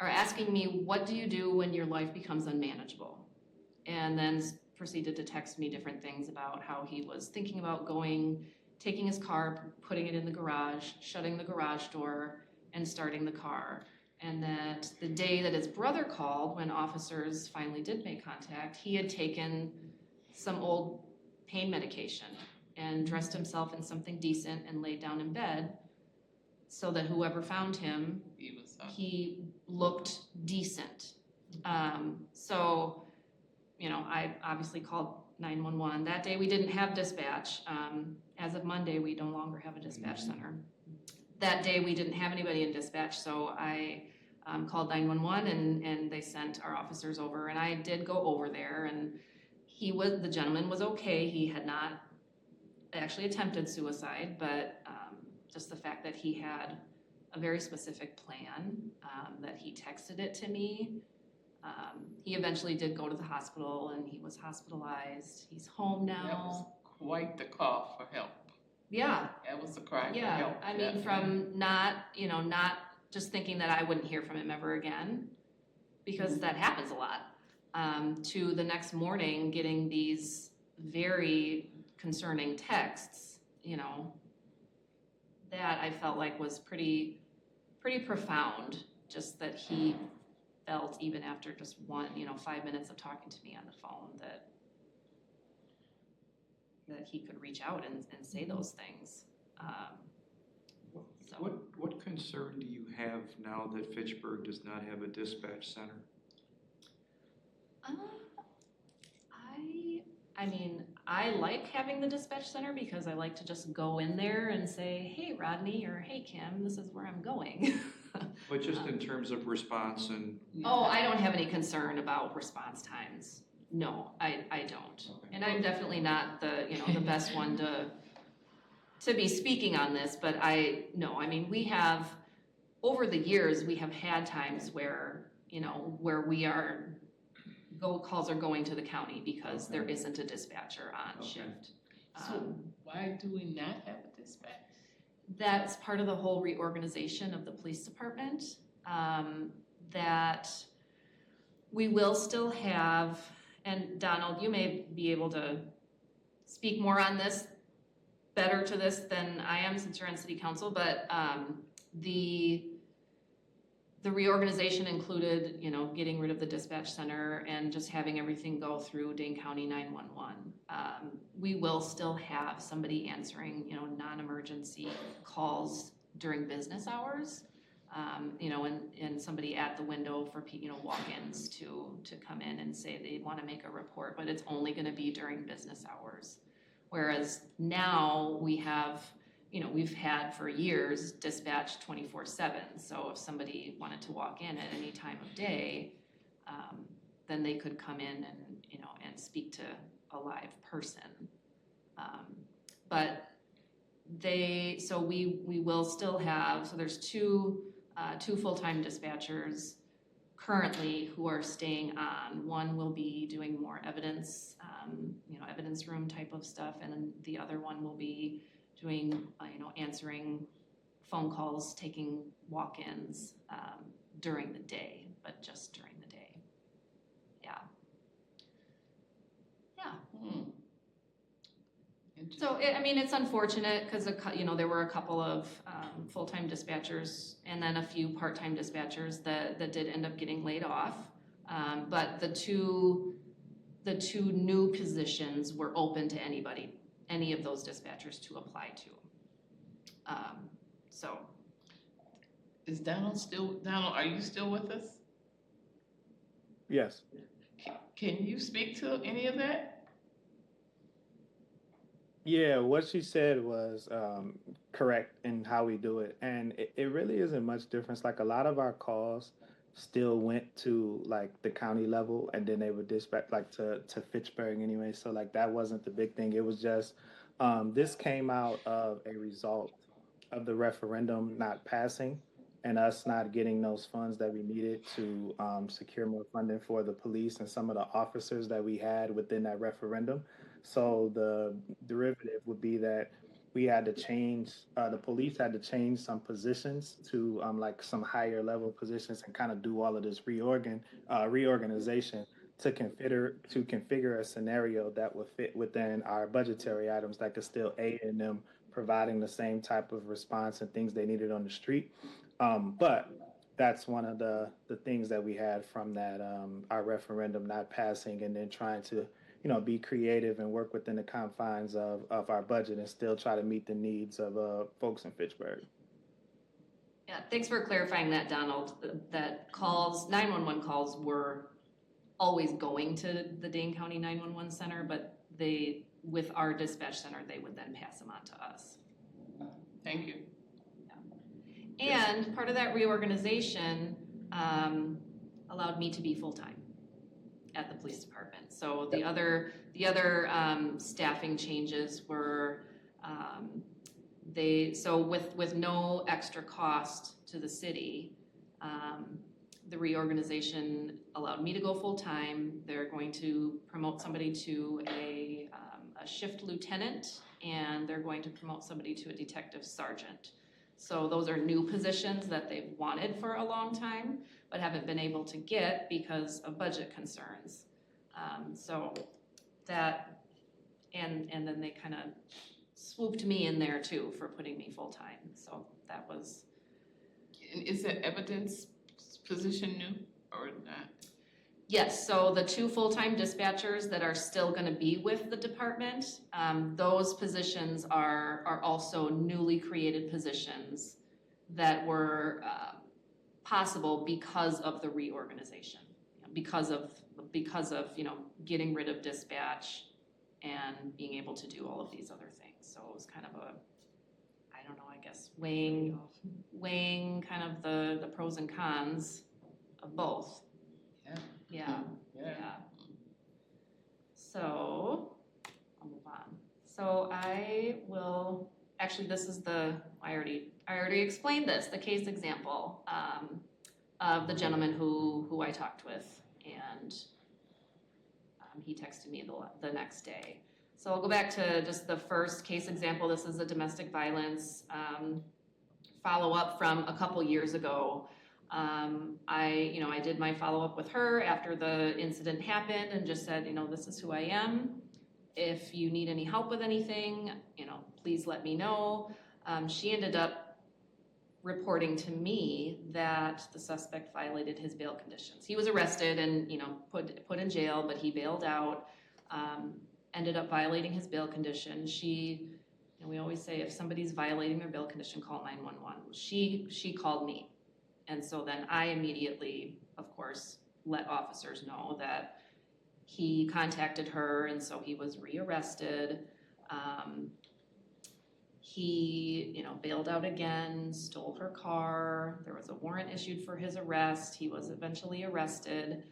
asking me, what do you do when your life becomes unmanageable? And then proceeded to text me different things about how he was thinking about taking his car, putting it in the garage, shutting the garage door, and starting the car. And that the day that his brother called, when officers finally did make contact, he had taken some old pain medication and dressed himself in something decent and laid down in bed so that whoever found him, he looked decent. So, you know, I obviously called 911. That day we didn't have dispatch. As of Monday, we no longer have a dispatch center. That day we didn't have anybody in dispatch, so I called 911 and they sent our officers over, and I did go over there, and the gentleman was okay. He had not actually attempted suicide, but just the fact that he had a very specific plan, that he texted it to me. He eventually did go to the hospital and he was hospitalized. He's home now. That was quite the call for help. Yeah. That was a cry for Yeah, help. I mean, from not just thinking that I wouldn't hear from him ever again, because that happens a lot, to the next morning getting these very concerning texts, you know, that I felt like was pretty profound, just that he felt even after just 5 minutes of talking to me on the phone that he could reach out and say those things. What concern do you have now that Fitchburg does not have a dispatch center? I mean, I like having the dispatch center because I like to just go in there and say, hey, Rodney, or hey, Kim, this is where I'm going. But just in terms of response and... Oh, I don't have any concern about response times. No, I don't. Okay. And I'm definitely not the best one to be speaking on this, but I mean, we have, over the years, we have had times where calls are going to the county because there isn't a dispatcher on shift. So why do we not have a dispatch? That's part of the whole reorganization of the police department, that we will still have, and Donald, you may be able to speak more on this, better to this than I am since you're on city council, but the reorganization included, getting rid of the dispatch center and just having everything go through Dane County 911. We will still have somebody answering, non-emergency calls during business hours, and somebody at the window for, walk-ins to come in and say they want to make a report, but it's only going to be during business hours. Whereas now we have, we've had for years dispatch 24/7. So if somebody wanted to walk in at any time of day, then they could come in and, and speak to a live person. But we will still have, so there's two full-time dispatchers currently who are staying on. One will be doing more evidence, evidence room type of stuff, and then the other one will be doing, answering phone calls, taking walk-ins during the day, but just during the day. Yeah. So, it's unfortunate because, there were a couple of full-time dispatchers and then a few part-time dispatchers that did end up getting laid off. But the two new positions were open to any of those dispatchers to apply to. So. Is Donald, are you still with us? Yes. Can you speak to any of that? Yeah, what she said was correct in how we do it. And it really isn't much difference. Like a lot of our calls still went to like the county level and then they would dispatch like to Fitchburg anyway. So like that wasn't the big thing. It was just this came out of a result of the referendum not passing and us not getting those funds that we needed to secure more funding for the police and some of the officers that we had within that referendum. So the derivative would be that we had to change, the police had to change some positions to like some higher level positions and kind of do all of this reorganization to configure a scenario that would fit within our budgetary items that could still aid in them providing the same type of response and things they needed on the street. But that's one of the things that we had from that, our referendum not passing and then trying to, be creative and work within the confines of our budget and still try to meet the needs of folks in Fitchburg. Yeah, thanks for clarifying that, Donald. That 911 calls were always going to the Dane County 911 Center, but with our dispatch center, they would then pass them on to us. Thank you. Yeah. And part of that reorganization allowed me to be full-time at the police department. So the other staffing changes were with no extra cost to the city, the reorganization allowed me to go full-time. They're going to promote somebody to a shift lieutenant, and they're going to promote somebody to a detective sergeant. So those are new positions that they've wanted for a long time, but haven't been able to get because of budget concerns. So that, and then they kind of swooped me in there too for putting me full-time. So that was. Is the evidence position new or not? Yes, so the 2 full-time dispatchers that are still gonna be with the department, those positions are also newly created positions that were possible because of the reorganization, because of getting rid of dispatch and being able to do all of these other things. So it was kind of weighing kind of the pros and cons of both. Yeah. So I'll move on. So I will, actually this is I already explained this, the case example of the gentleman who I talked with, and he texted me the next day. So I'll go back to just the first case example. This is a domestic violence follow-up from a couple years ago. I did my follow-up with her after the incident happened and just said, this is who I am. If you need any help with anything, please let me know. She ended up reporting to me that the suspect violated his bail conditions. He was arrested and, put in jail, but he bailed out, ended up violating his bail condition. We always say if somebody's violating their bail condition, call 911. She called me. And so then I immediately, of course, let officers know that he contacted her, and so he was rearrested. He, bailed out again, stole her car. There was a warrant issued for his arrest. He was eventually arrested.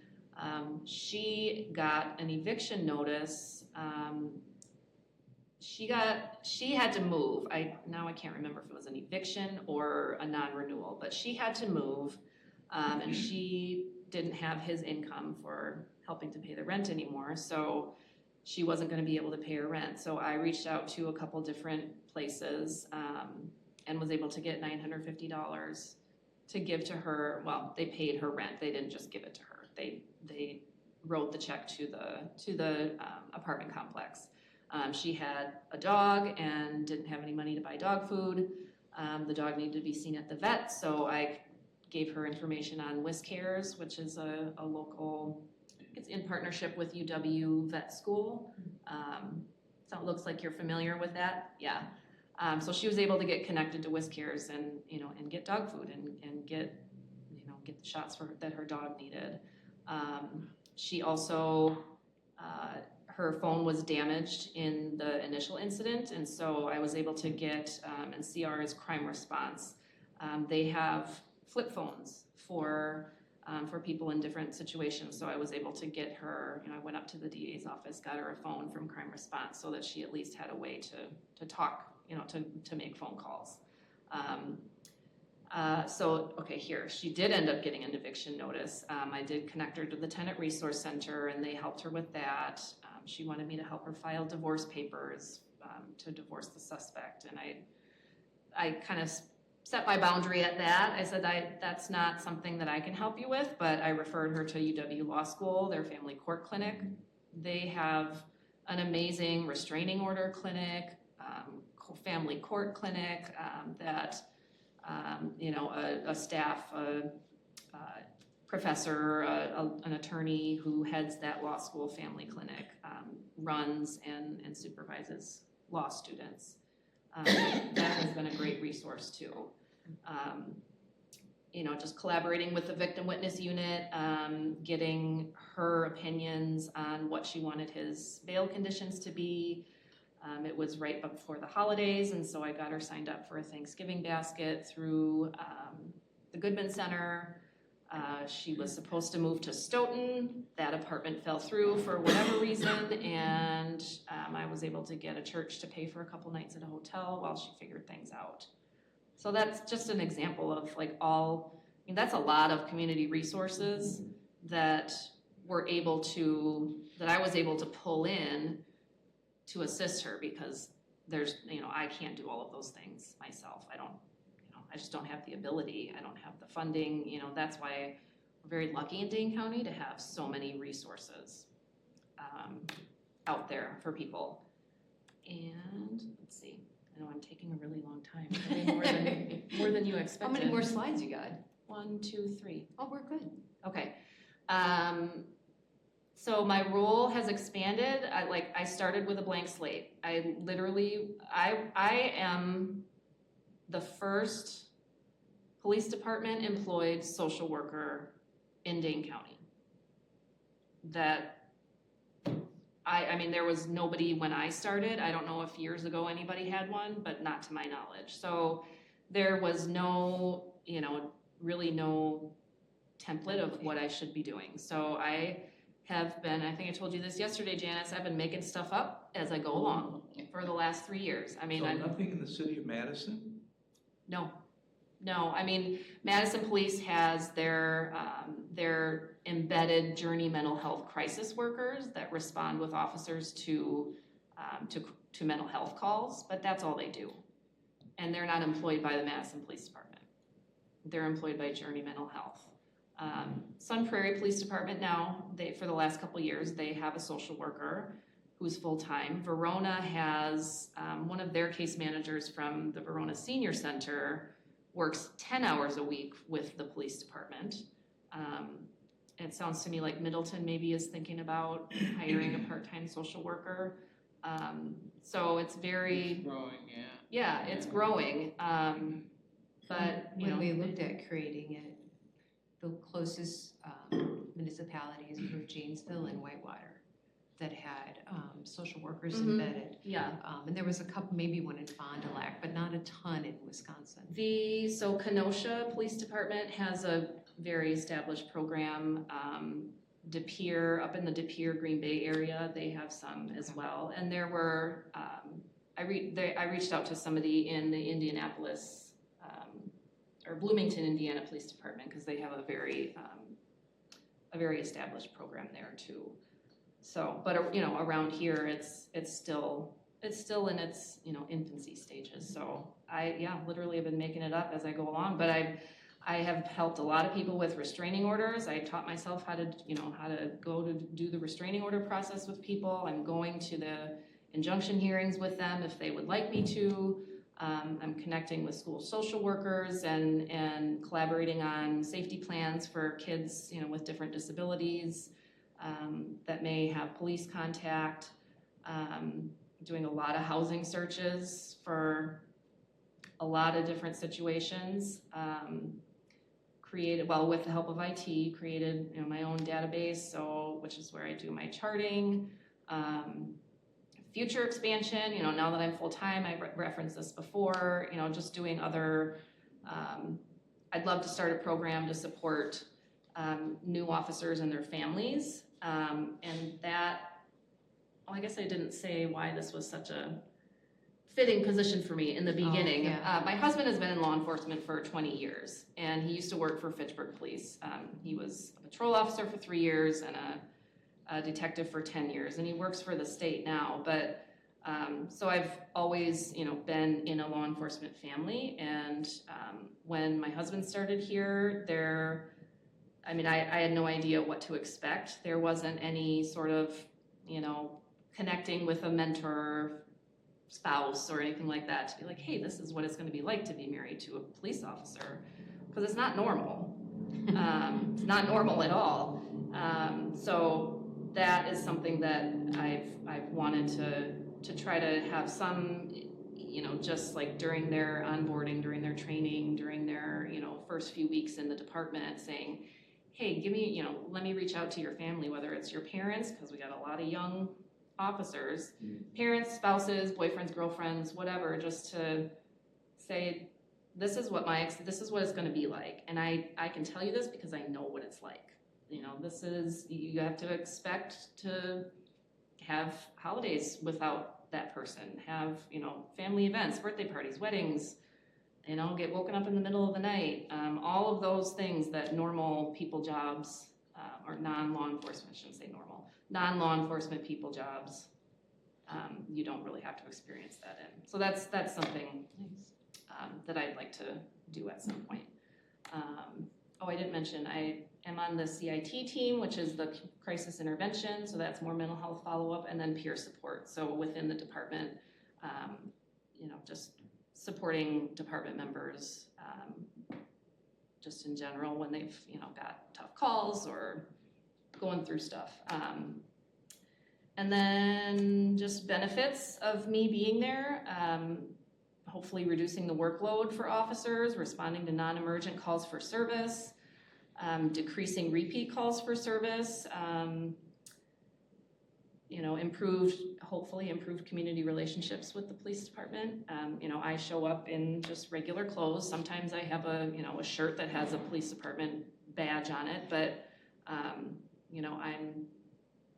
She got an eviction notice. She had to move. Now I can't remember if it was an eviction or a non-renewal, but she had to move, and she didn't have his income for helping to pay the rent anymore, so she wasn't going to be able to pay her rent. So I reached out to a couple different places and was able to get $950 to give to her. Well, they paid her rent. They didn't just give it to her. They wrote the check to the apartment complex. She had a dog and didn't have any money to buy dog food. The dog needed to be seen at the vet, so I gave her information on WisCares, which is a local, it's in partnership with UW Vet School. So it looks like you're familiar with that. Yeah. So she was able to get connected to WisCares and get dog food and get the shots that her dog needed. She also, her phone was damaged in the initial incident, and so I was able to get, and CR is crime response. They have flip phones for people in different situations, so I was able to get her, I went up to the DA's office, got her a phone from crime response so that she at least had a way to talk, to make phone calls. Here, she did end up getting an eviction notice. I did connect her to the Tenant Resource Center, and they helped her with that. She wanted me to help her file divorce papers to divorce the suspect, and I kind of set my boundary at that. I said, that's not something that I can help you with, but I referred her to UW Law School, their family court clinic. They have an amazing restraining order clinic, family court clinic that a staff, professor, an attorney who heads that law school family clinic runs and supervises law students. That has been a great resource too. Just collaborating with the victim witness unit, getting her opinions on what she wanted his bail conditions to be. It was right before the holidays, and so I got her signed up for a Thanksgiving basket through the Goodman Center. She was supposed to move to Stoughton. That apartment fell through for whatever reason, and I was able to get a church to pay for a couple nights at a hotel while she figured things out. So that's just an example of that's a lot of community resources that I was able to pull in to assist her, because I can't do all of those things myself. I just don't have the ability. I don't have the funding. That's why we're very lucky in Dane County to have so many resources out there for people. And let's see. I know I'm taking a really long time. Probably more than you expected. How many more slides you got? 1, 2, 3. Oh, we're good. Okay. So my role has expanded. I started with a blank slate. I am the first police department employed social worker in Dane County. There was nobody when I started. I don't know if years ago anybody had one, but not to my knowledge. So there was really no template of what I should be doing. So I think I told you this yesterday, Janice, I've been making stuff up as I go along for the last 3 years. Nothing in the city of Madison? No. Madison Police has their embedded Journey mental health crisis workers that respond with officers to mental health calls, but that's all they do. And they're not employed by the Madison Police Department. They're employed by Journey Mental Health. Sun Prairie Police Department now, for the last couple of years, they have a social worker who's full-time. Verona has one of their case managers from the Verona Senior Center works 10 hours a week with the police department. It sounds to me like Middleton maybe is thinking about hiring a part-time social worker. So it's very... It's growing, yeah. Yeah, it's growing. But, when we looked at creating it, the closest municipalities were Janesville and Whitewater that had social workers embedded. Yeah. And there was a couple, maybe one in Fond du Lac, but not a ton in Wisconsin. So Kenosha Police Department has a very established program. De Pere, up in the De Pere, Green Bay area, they have some as well. And there were, I reached out to somebody in the Indianapolis or Bloomington, Indiana Police Department, because they have a very established program there too. So, but around here, it's still in its infancy stages. So I literally have been making it up as I go along. But I have helped a lot of people with restraining orders. I taught myself how to go to do the restraining order process with people. I'm going to the injunction hearings with them if they would like me to. I'm connecting with school social workers and collaborating on safety plans for kids, with different disabilities that may have police contact. Doing a lot of housing searches for a lot of different situations. With the help of IT, created my own database, which is where I do my charting. Future expansion, now that I'm full-time, I referenced this before, just doing other, I'd love to start a program to support new officers and their families. And that, I guess I didn't say why this was such a fitting position for me in the beginning. My husband has been in law enforcement for 20 years, and he used to work for Fitchburg Police. He was a patrol officer for 3 years and a detective for 10 years, and he works for the state now. But so I've always, been in a law enforcement family. And when my husband started here, I had no idea what to expect. There wasn't any sort of, connecting with a mentor, spouse, or anything like that to be like, hey, this is what it's going to be like to be married to a police officer, because it's not normal. It's not normal at all. So that is something that I've wanted to try to have some, just like during their onboarding, during their training, during their, first few weeks in the department, saying, hey, give me, let me reach out to your family, whether it's your parents, because we got a lot of young officers, parents, spouses, boyfriends, girlfriends, whatever, just to say, this is what it's going to be like. And I can tell you this because I know what it's like. You have to expect to have holidays without that person, have, family events, birthday parties, weddings, get woken up in the middle of the night. All of those things that normal people jobs, or non-law enforcement, I shouldn't say normal, non-law enforcement people jobs, you don't really have to experience that in. So that's something that I'd like to do at some point. I didn't mention, I am on the CIT team, which is the crisis intervention, so that's more mental health follow-up, and then peer support. So within the department, just supporting department members, just in general when they've, got tough calls or going through stuff. And then just benefits of me being there, hopefully reducing the workload for officers, responding to non-emergent calls for service, decreasing repeat calls for service, hopefully improved community relationships with the police department. I show up in just regular clothes. Sometimes I have a shirt that has a police department badge on it, but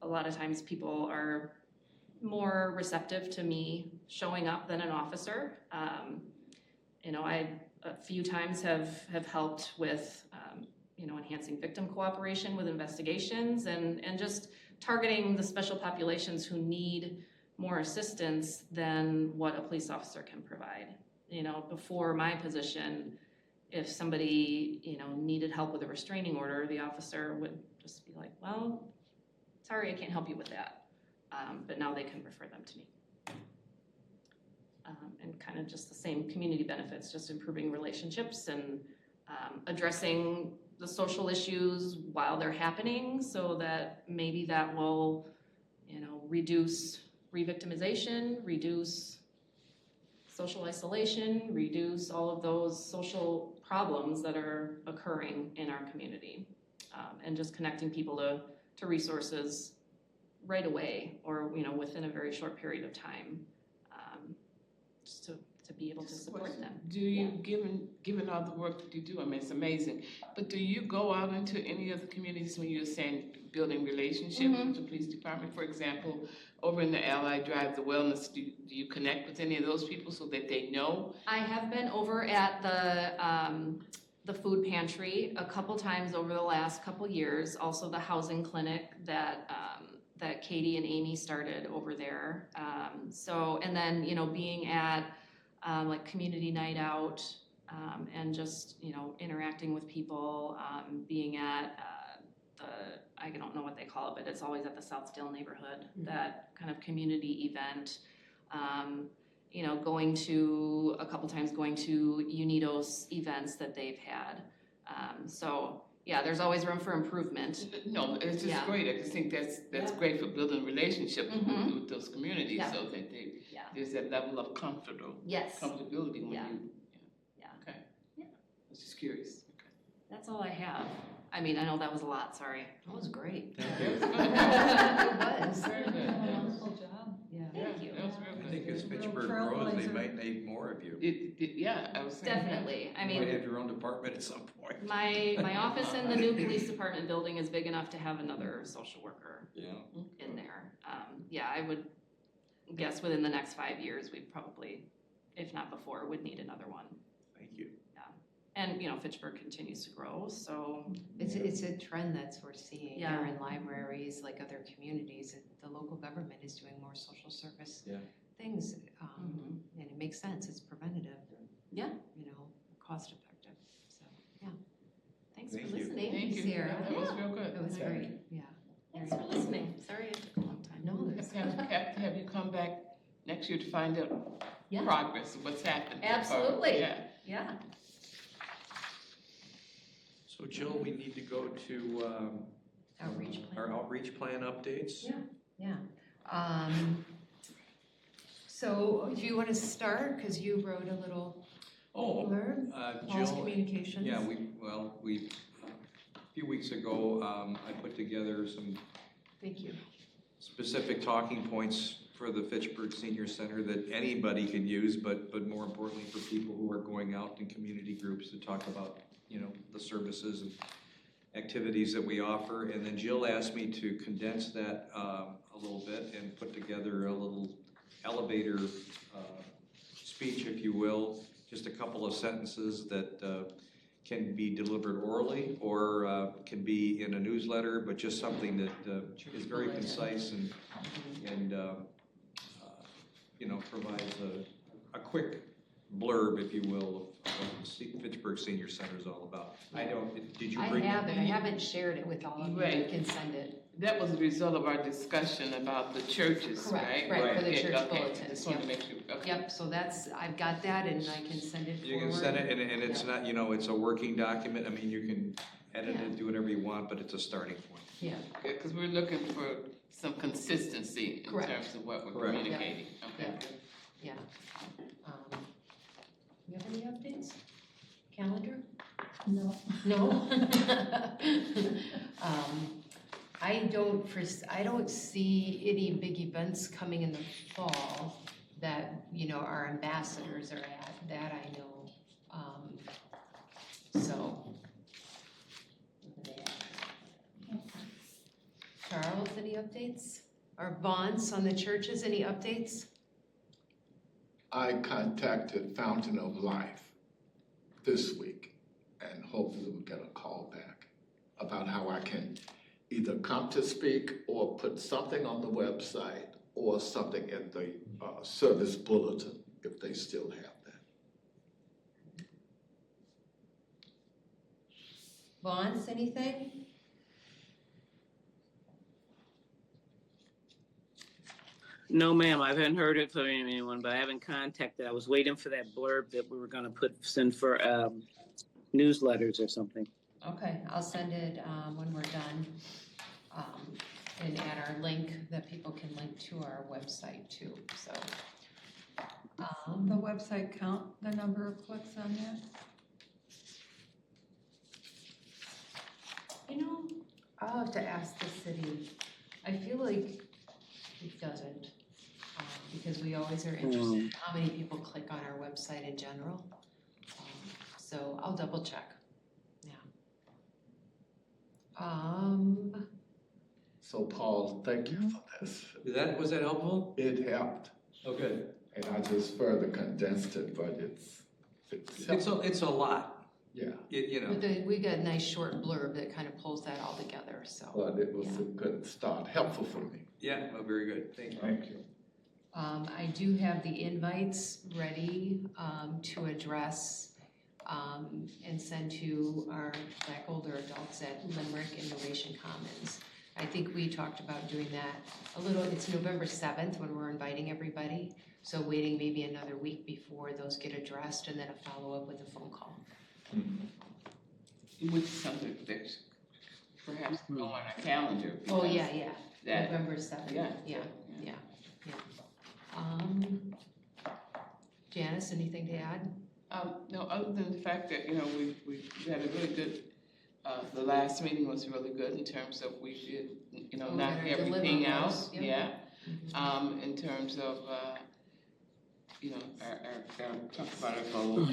a lot of times people are more receptive to me showing up than an officer. I a few times have helped with enhancing victim cooperation with investigations and just targeting the special populations who need more assistance than what a police officer can provide. Before my position, if somebody, needed help with a restraining order, the officer would just be like, well, sorry, I can't help you with that. But now they can refer them to me. And kind of just the same community benefits, just improving relationships and addressing the social issues while they're happening, so that maybe that will, reduce re-victimization, reduce social isolation, reduce all of those social problems that are occurring in our community, and just connecting people to resources right away or within a very short period of time, just to be able to support them. Do you, given all the work that you do, I mean, it's amazing, but do you go out into any of the communities when you're saying building relationships with the police department? For example, over in the Ally Drive, the wellness, do you connect with any of those people so that they know? I have been over at the food pantry a couple times over the last couple years, also the housing clinic that Katie and Amy started over there. And then, being at like community night out, and just, interacting with people, being at I don't know what they call it, but it's always at the Southdale neighborhood, that kind of community event. Going to UNIDOS events that they've had. Yeah, there's always room for improvement. No, it's just great. I just think that's great for building relationships with those communities, so that there's that level of comfortability when you. Okay. Yeah. I was just curious. Okay. That's all I have. I mean, I know that was a lot. Sorry. That was great. It was. Very good. Wonderful job. Yeah. Thank you. That was real good. I think as Fitchburg grows, they might need more of you. I was saying. Definitely. I You might mean, have your own department at some point. my office in the new police department building is big enough to have another social worker in there. I would guess within the next 5 years, we'd probably, if not before, would need another one. Thank you. And, Fitchburg continues to grow, so. It's a trend that's we're seeing Yeah. here in libraries, like other communities. The local government is doing more social service things, and it makes sense. It's preventative. Yeah. Cost effective. So Thanks Thank for you. listening. Thank you. Sarah. That was real good. it was great. Yeah. Thanks for listening. Sorry it took a long time. No, Let's have you come back next year to find out Yeah. progress of what's happened. Absolutely. Yeah. So Jill, we need to go to Outreach plan. Our outreach plan updates. Yeah. So do you want to start, because you wrote a little blurb? Paul's Jill, Communications. yeah, a few weeks ago, I put together some Thank you. specific talking points for the Fitchburg Senior Center that anybody can use, but more importantly for people who are going out in community groups to talk about, the services and activities that we offer. And then Jill asked me to condense that a little bit and put together a little elevator speech, if you will, just a couple of sentences that can be delivered orally or can be in a newsletter, but just something that is very concise and provides a quick blurb, if you will, of what the Fitchburg Senior Center is all about. Did you bring that? I haven't shared it with all of you. Right. I can send it. That was a result of our discussion about the churches, right? Right, for the church Okay, bulletins. just wanted to make sure, okay. Yep, so I've got that and I can send it forward. You can send it, and it's not, it's a working document. I mean, you can edit it, do whatever you want, but it's a starting point. Yeah. Yeah, because we're looking for some consistency in Correct. terms of what we're Correct. communicating. Okay. Yeah. You have any updates? Calendar? No. No? I don't see any big events coming in the fall that, our ambassadors are at, that I know. Charles, any updates? Or Vance on the churches, any updates? I contacted Fountain of Life this week, and hopefully we'll get a call back about how I can either come to speak or put something on the website or something in the service bulletin, if they still have that. Vance, anything? No, ma'am, I haven't heard it from anyone, but I haven't contacted. I was waiting for that blurb that we were gonna send for newsletters or something. Okay, I'll send it when we're done. And add our link that people can link to our website too, so. The website count the number of clicks on that? I'll have to ask the city. I feel like it doesn't, because we always are interested in how many people click on our website in general. So I'll double check, yeah. So Paul, thank you for this. Was that helpful? It helped. Oh, good. And I just further condensed it, but It's a lot. Yeah. We got a nice short blurb that kind of pulls that all together, so. But it was a good start, helpful for me. Yeah, very good. Thank you. Thank you. I do have the invites ready to address and send to our Black older adults at Limerick Innovation Commons. I think we talked about doing that a little. It's November 7th when we're inviting everybody, so waiting maybe another week before those get addressed and then a follow-up with a phone call. Which is something that perhaps go on our calendar. Oh, yeah. That, November 7th. Yeah. Janice, anything to add? No, other than the fact that, we had a really good, the last meeting was really good in terms of we did, knock everything out. Yep. Yeah. In terms of, our talk about our goals,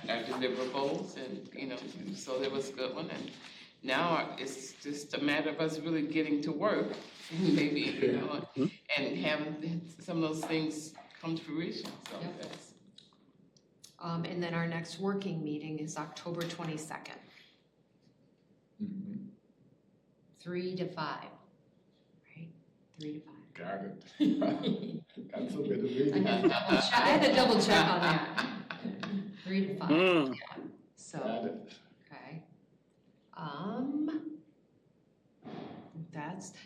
our deliverables, and, so there was a good one. And now it's just a matter of us really getting to work, maybe, and having some of those things come to fruition, so that's. And then our next working meeting is October 22nd. 3 to 5, right? 3 to 5. Got it. That's a bit of reading. I had to double check on that. 3 to 5. Yeah. So, Got it. okay.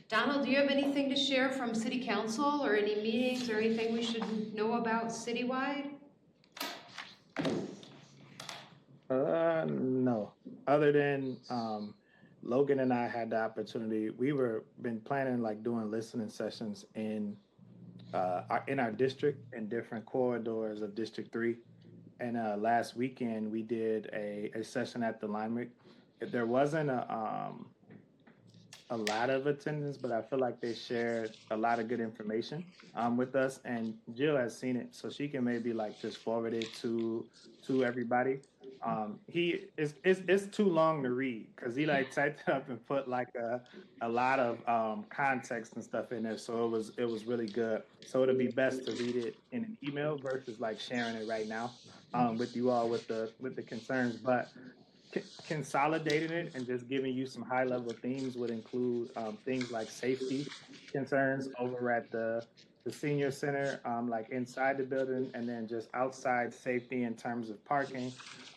Donald, do you have anything to share from City Council or any meetings or anything we should know about citywide? No. Other than Logan and I had the opportunity. Been planning like doing listening sessions in our district in different corridors of District 3. And last weekend we did a session at the Limerick. There wasn't a lot of attendance, but I feel like they shared a lot of good information with us. And Jill has seen it, so she can maybe like just forward it to everybody. It's too long to read because he like typed it up and put like a lot of context and stuff in there. So it was really good. So it'll be best to read it in an email versus like sharing it right now with you all with the concerns, but consolidating it and just giving you some high level themes would include things like safety concerns over at the senior center, like inside the building, and then just outside safety in terms of parking,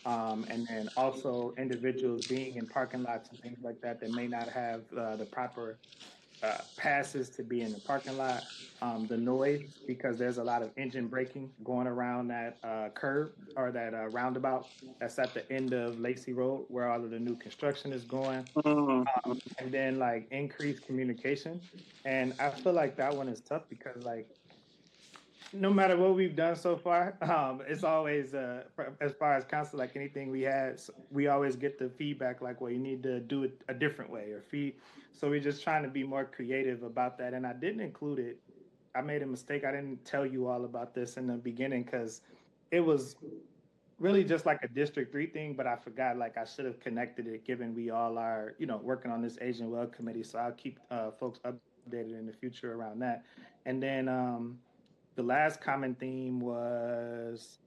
and then also individuals being in parking lots and things like that that may not have the proper passes to be in the parking lot. The noise, because there's a lot of engine braking going around that curb or that roundabout that's at the end of Lacey Road where all of the new construction is going. And then like increased communication. And I feel like that one is tough because like no matter what we've done so far, it's always as far as council, like anything we had, we always get the feedback like, well, you need to do it a different way or feed. So we're just trying to be more creative about that. And I didn't include it. I made a mistake. I didn't tell you all about this in the beginning because it was really just like a District 3 thing, but I forgot, like I should have connected it given we all are, working on this Asian Well Committee. So I'll keep folks updated in the future around that. And then the last common theme was,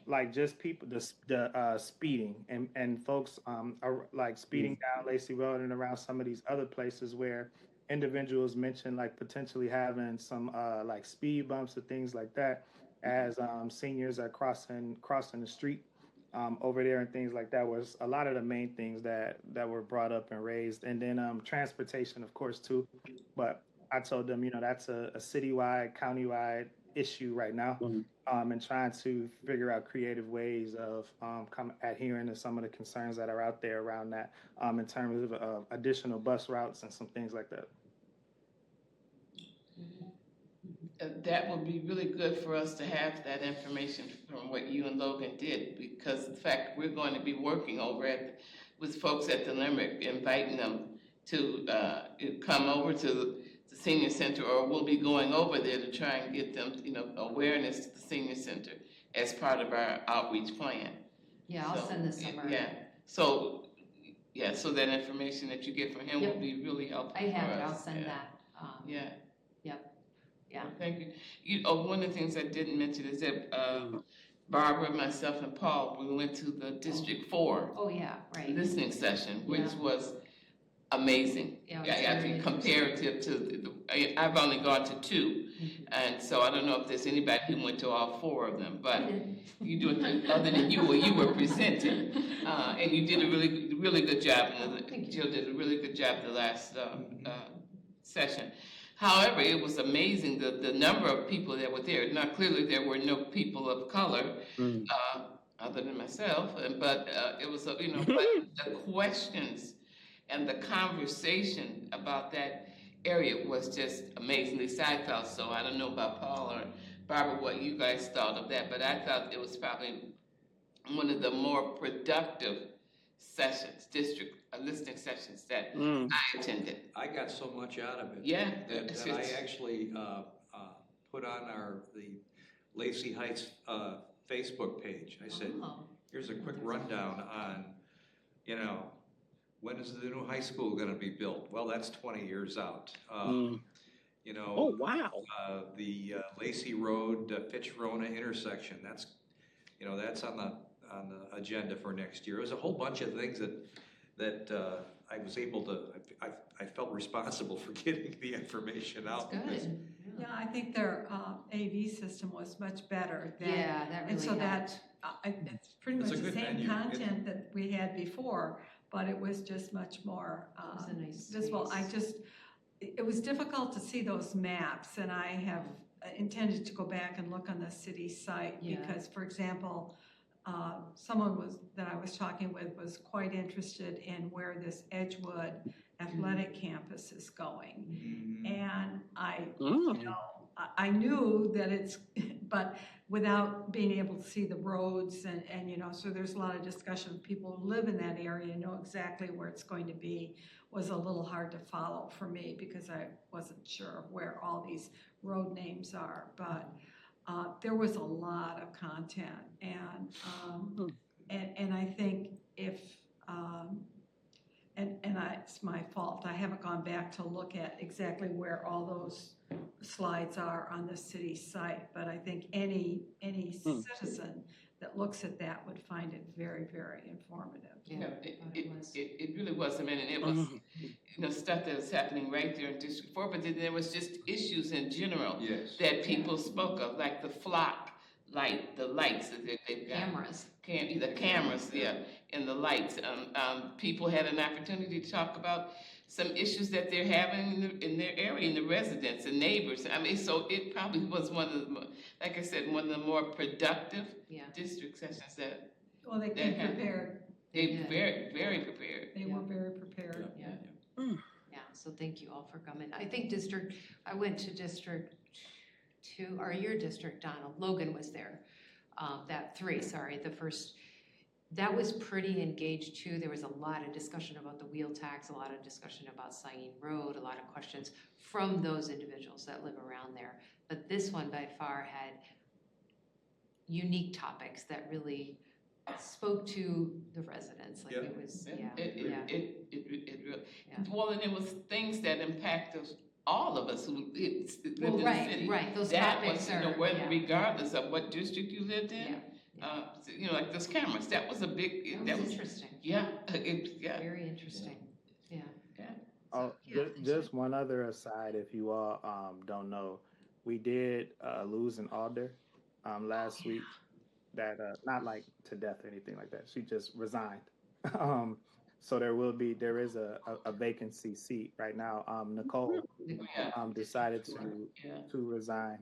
like just people, the speeding and folks are like speeding down Lacey Road and around some of these other places where individuals mentioned like potentially having some like speed bumps or things like that as seniors are crossing the street over there and things like that was a lot of the main things that were brought up and raised. And then transportation, of course, too. But I told them, that's a citywide, countywide issue right now, and trying to figure out creative ways of adhering to some of the concerns that are out there around that in terms of additional bus routes and some things like that. That would be really good for us to have that information from what you and Logan did, because in fact, we're going to be working over with folks at the Limerick, inviting them to come over to the senior center, or we'll be going over there to try and get them, awareness to the senior center as part of our outreach plan. Yeah, I'll send this somewhere. Yeah, so that information that you get from him will be really helpful. I have for it, us. I'll send that. Yeah. Thank you. One of the things I didn't mention is that Barbara, myself, and Paul, we went to the District 4 listening session, which was amazing. I think comparative to I've only gone to 2, and so I don't know if there's anybody who went to all 4 of them, but you do it other than you were presenting, and you did a really good job. Jill did a really good job the last session. However, it was amazing the number of people that were there. Now, clearly there were no people of color other than myself, but it was but the questions and the conversation about that area was just amazing. At least I thought so. I don't know about Paul or Barbara what you guys thought of that, but I thought it was probably one of the more productive sessions, listening sessions that I attended. I got so much out of it. Yeah. That I actually put on the Lacey Heights Facebook page. I said, here's a quick rundown on, when is the new high school going to be built? Well, that's 20 years out. Oh, wow. The Lacey Road, Fitch-Rona intersection, that's on the agenda for next year. There's a whole bunch of things that I was able to, I felt responsible for getting the information out. That's good. Yeah, I think their AV system was much better. That really and so helped. That it's pretty much the same content that we had before, but it was just much more it was a nice visible. It was difficult to see those maps, and I have intended to go back and look on the city site because, for example, someone that I was talking with was quite interested in where this Edgewood athletic campus is going. And I knew that it's, but without being able to see the roads and so there's a lot of discussion. People who live in that area know exactly where it's going to be. Was a little hard to follow for me because I wasn't sure of where all these road names are, but there was a lot of content, and I think if it's my fault. I haven't gone back to look at exactly where all those slides are on the city site, but I think any citizen that looks at that would find it very, very informative. Yeah, it really was. I mean, and it was stuff that was happening right there in District 4, but then there was just issues in general that people spoke of, like the flock light, the lights that they've got. The cameras, and the lights. People had an opportunity to talk about some issues that they're having in their area, in the residents and neighbors. I mean, so it probably was one of the, like I said, one of the more productive district sessions that. Well, they came prepared. They were very prepared. They were very prepared. Yeah, so thank you all for coming. I went to District 2, or your district, Donald. Logan was there. The first. That was pretty engaged too. There was a lot of discussion about the wheel tax, a lot of discussion about Sayin Road, a lot of questions from those individuals that live around there. But this one by far had unique topics that really spoke to the residents. Like it was, Well, and it was things that impacted all of us who lived in the city. Right. Those that topics was, regardless of what district you lived in. Like those cameras. That was a big. That was interesting. Very interesting. Just one other aside, if you all don't know, we did lose an alder last week. That not like to death or anything like that. She just resigned. So there is a vacancy seat right now. Nicole decided to resign.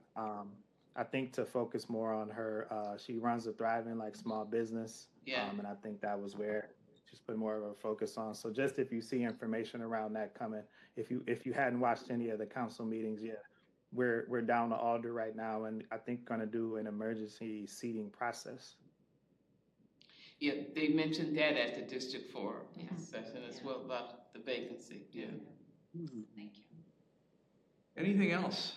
I think to focus more on her. She runs a thriving small business. And I think that was where she's put more of a focus on. So just if you see information around that coming, if you hadn't watched any of the council meetings yet, we're down to alder right now, and I think going to do an emergency seating process. Yeah, they mentioned that at the District 4 session as well about the vacancy. Thank you. Anything else?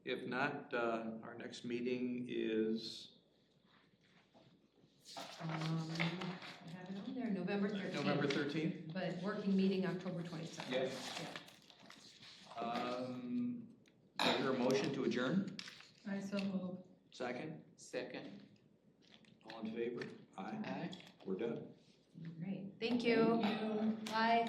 If not, our next meeting is I have it on there, November 13th. November 13th. But working meeting October 27th. Yes. Is there a motion to adjourn? I so move. Second. All in favor? Aye. Aye. We're done. Great. Thank you. Bye.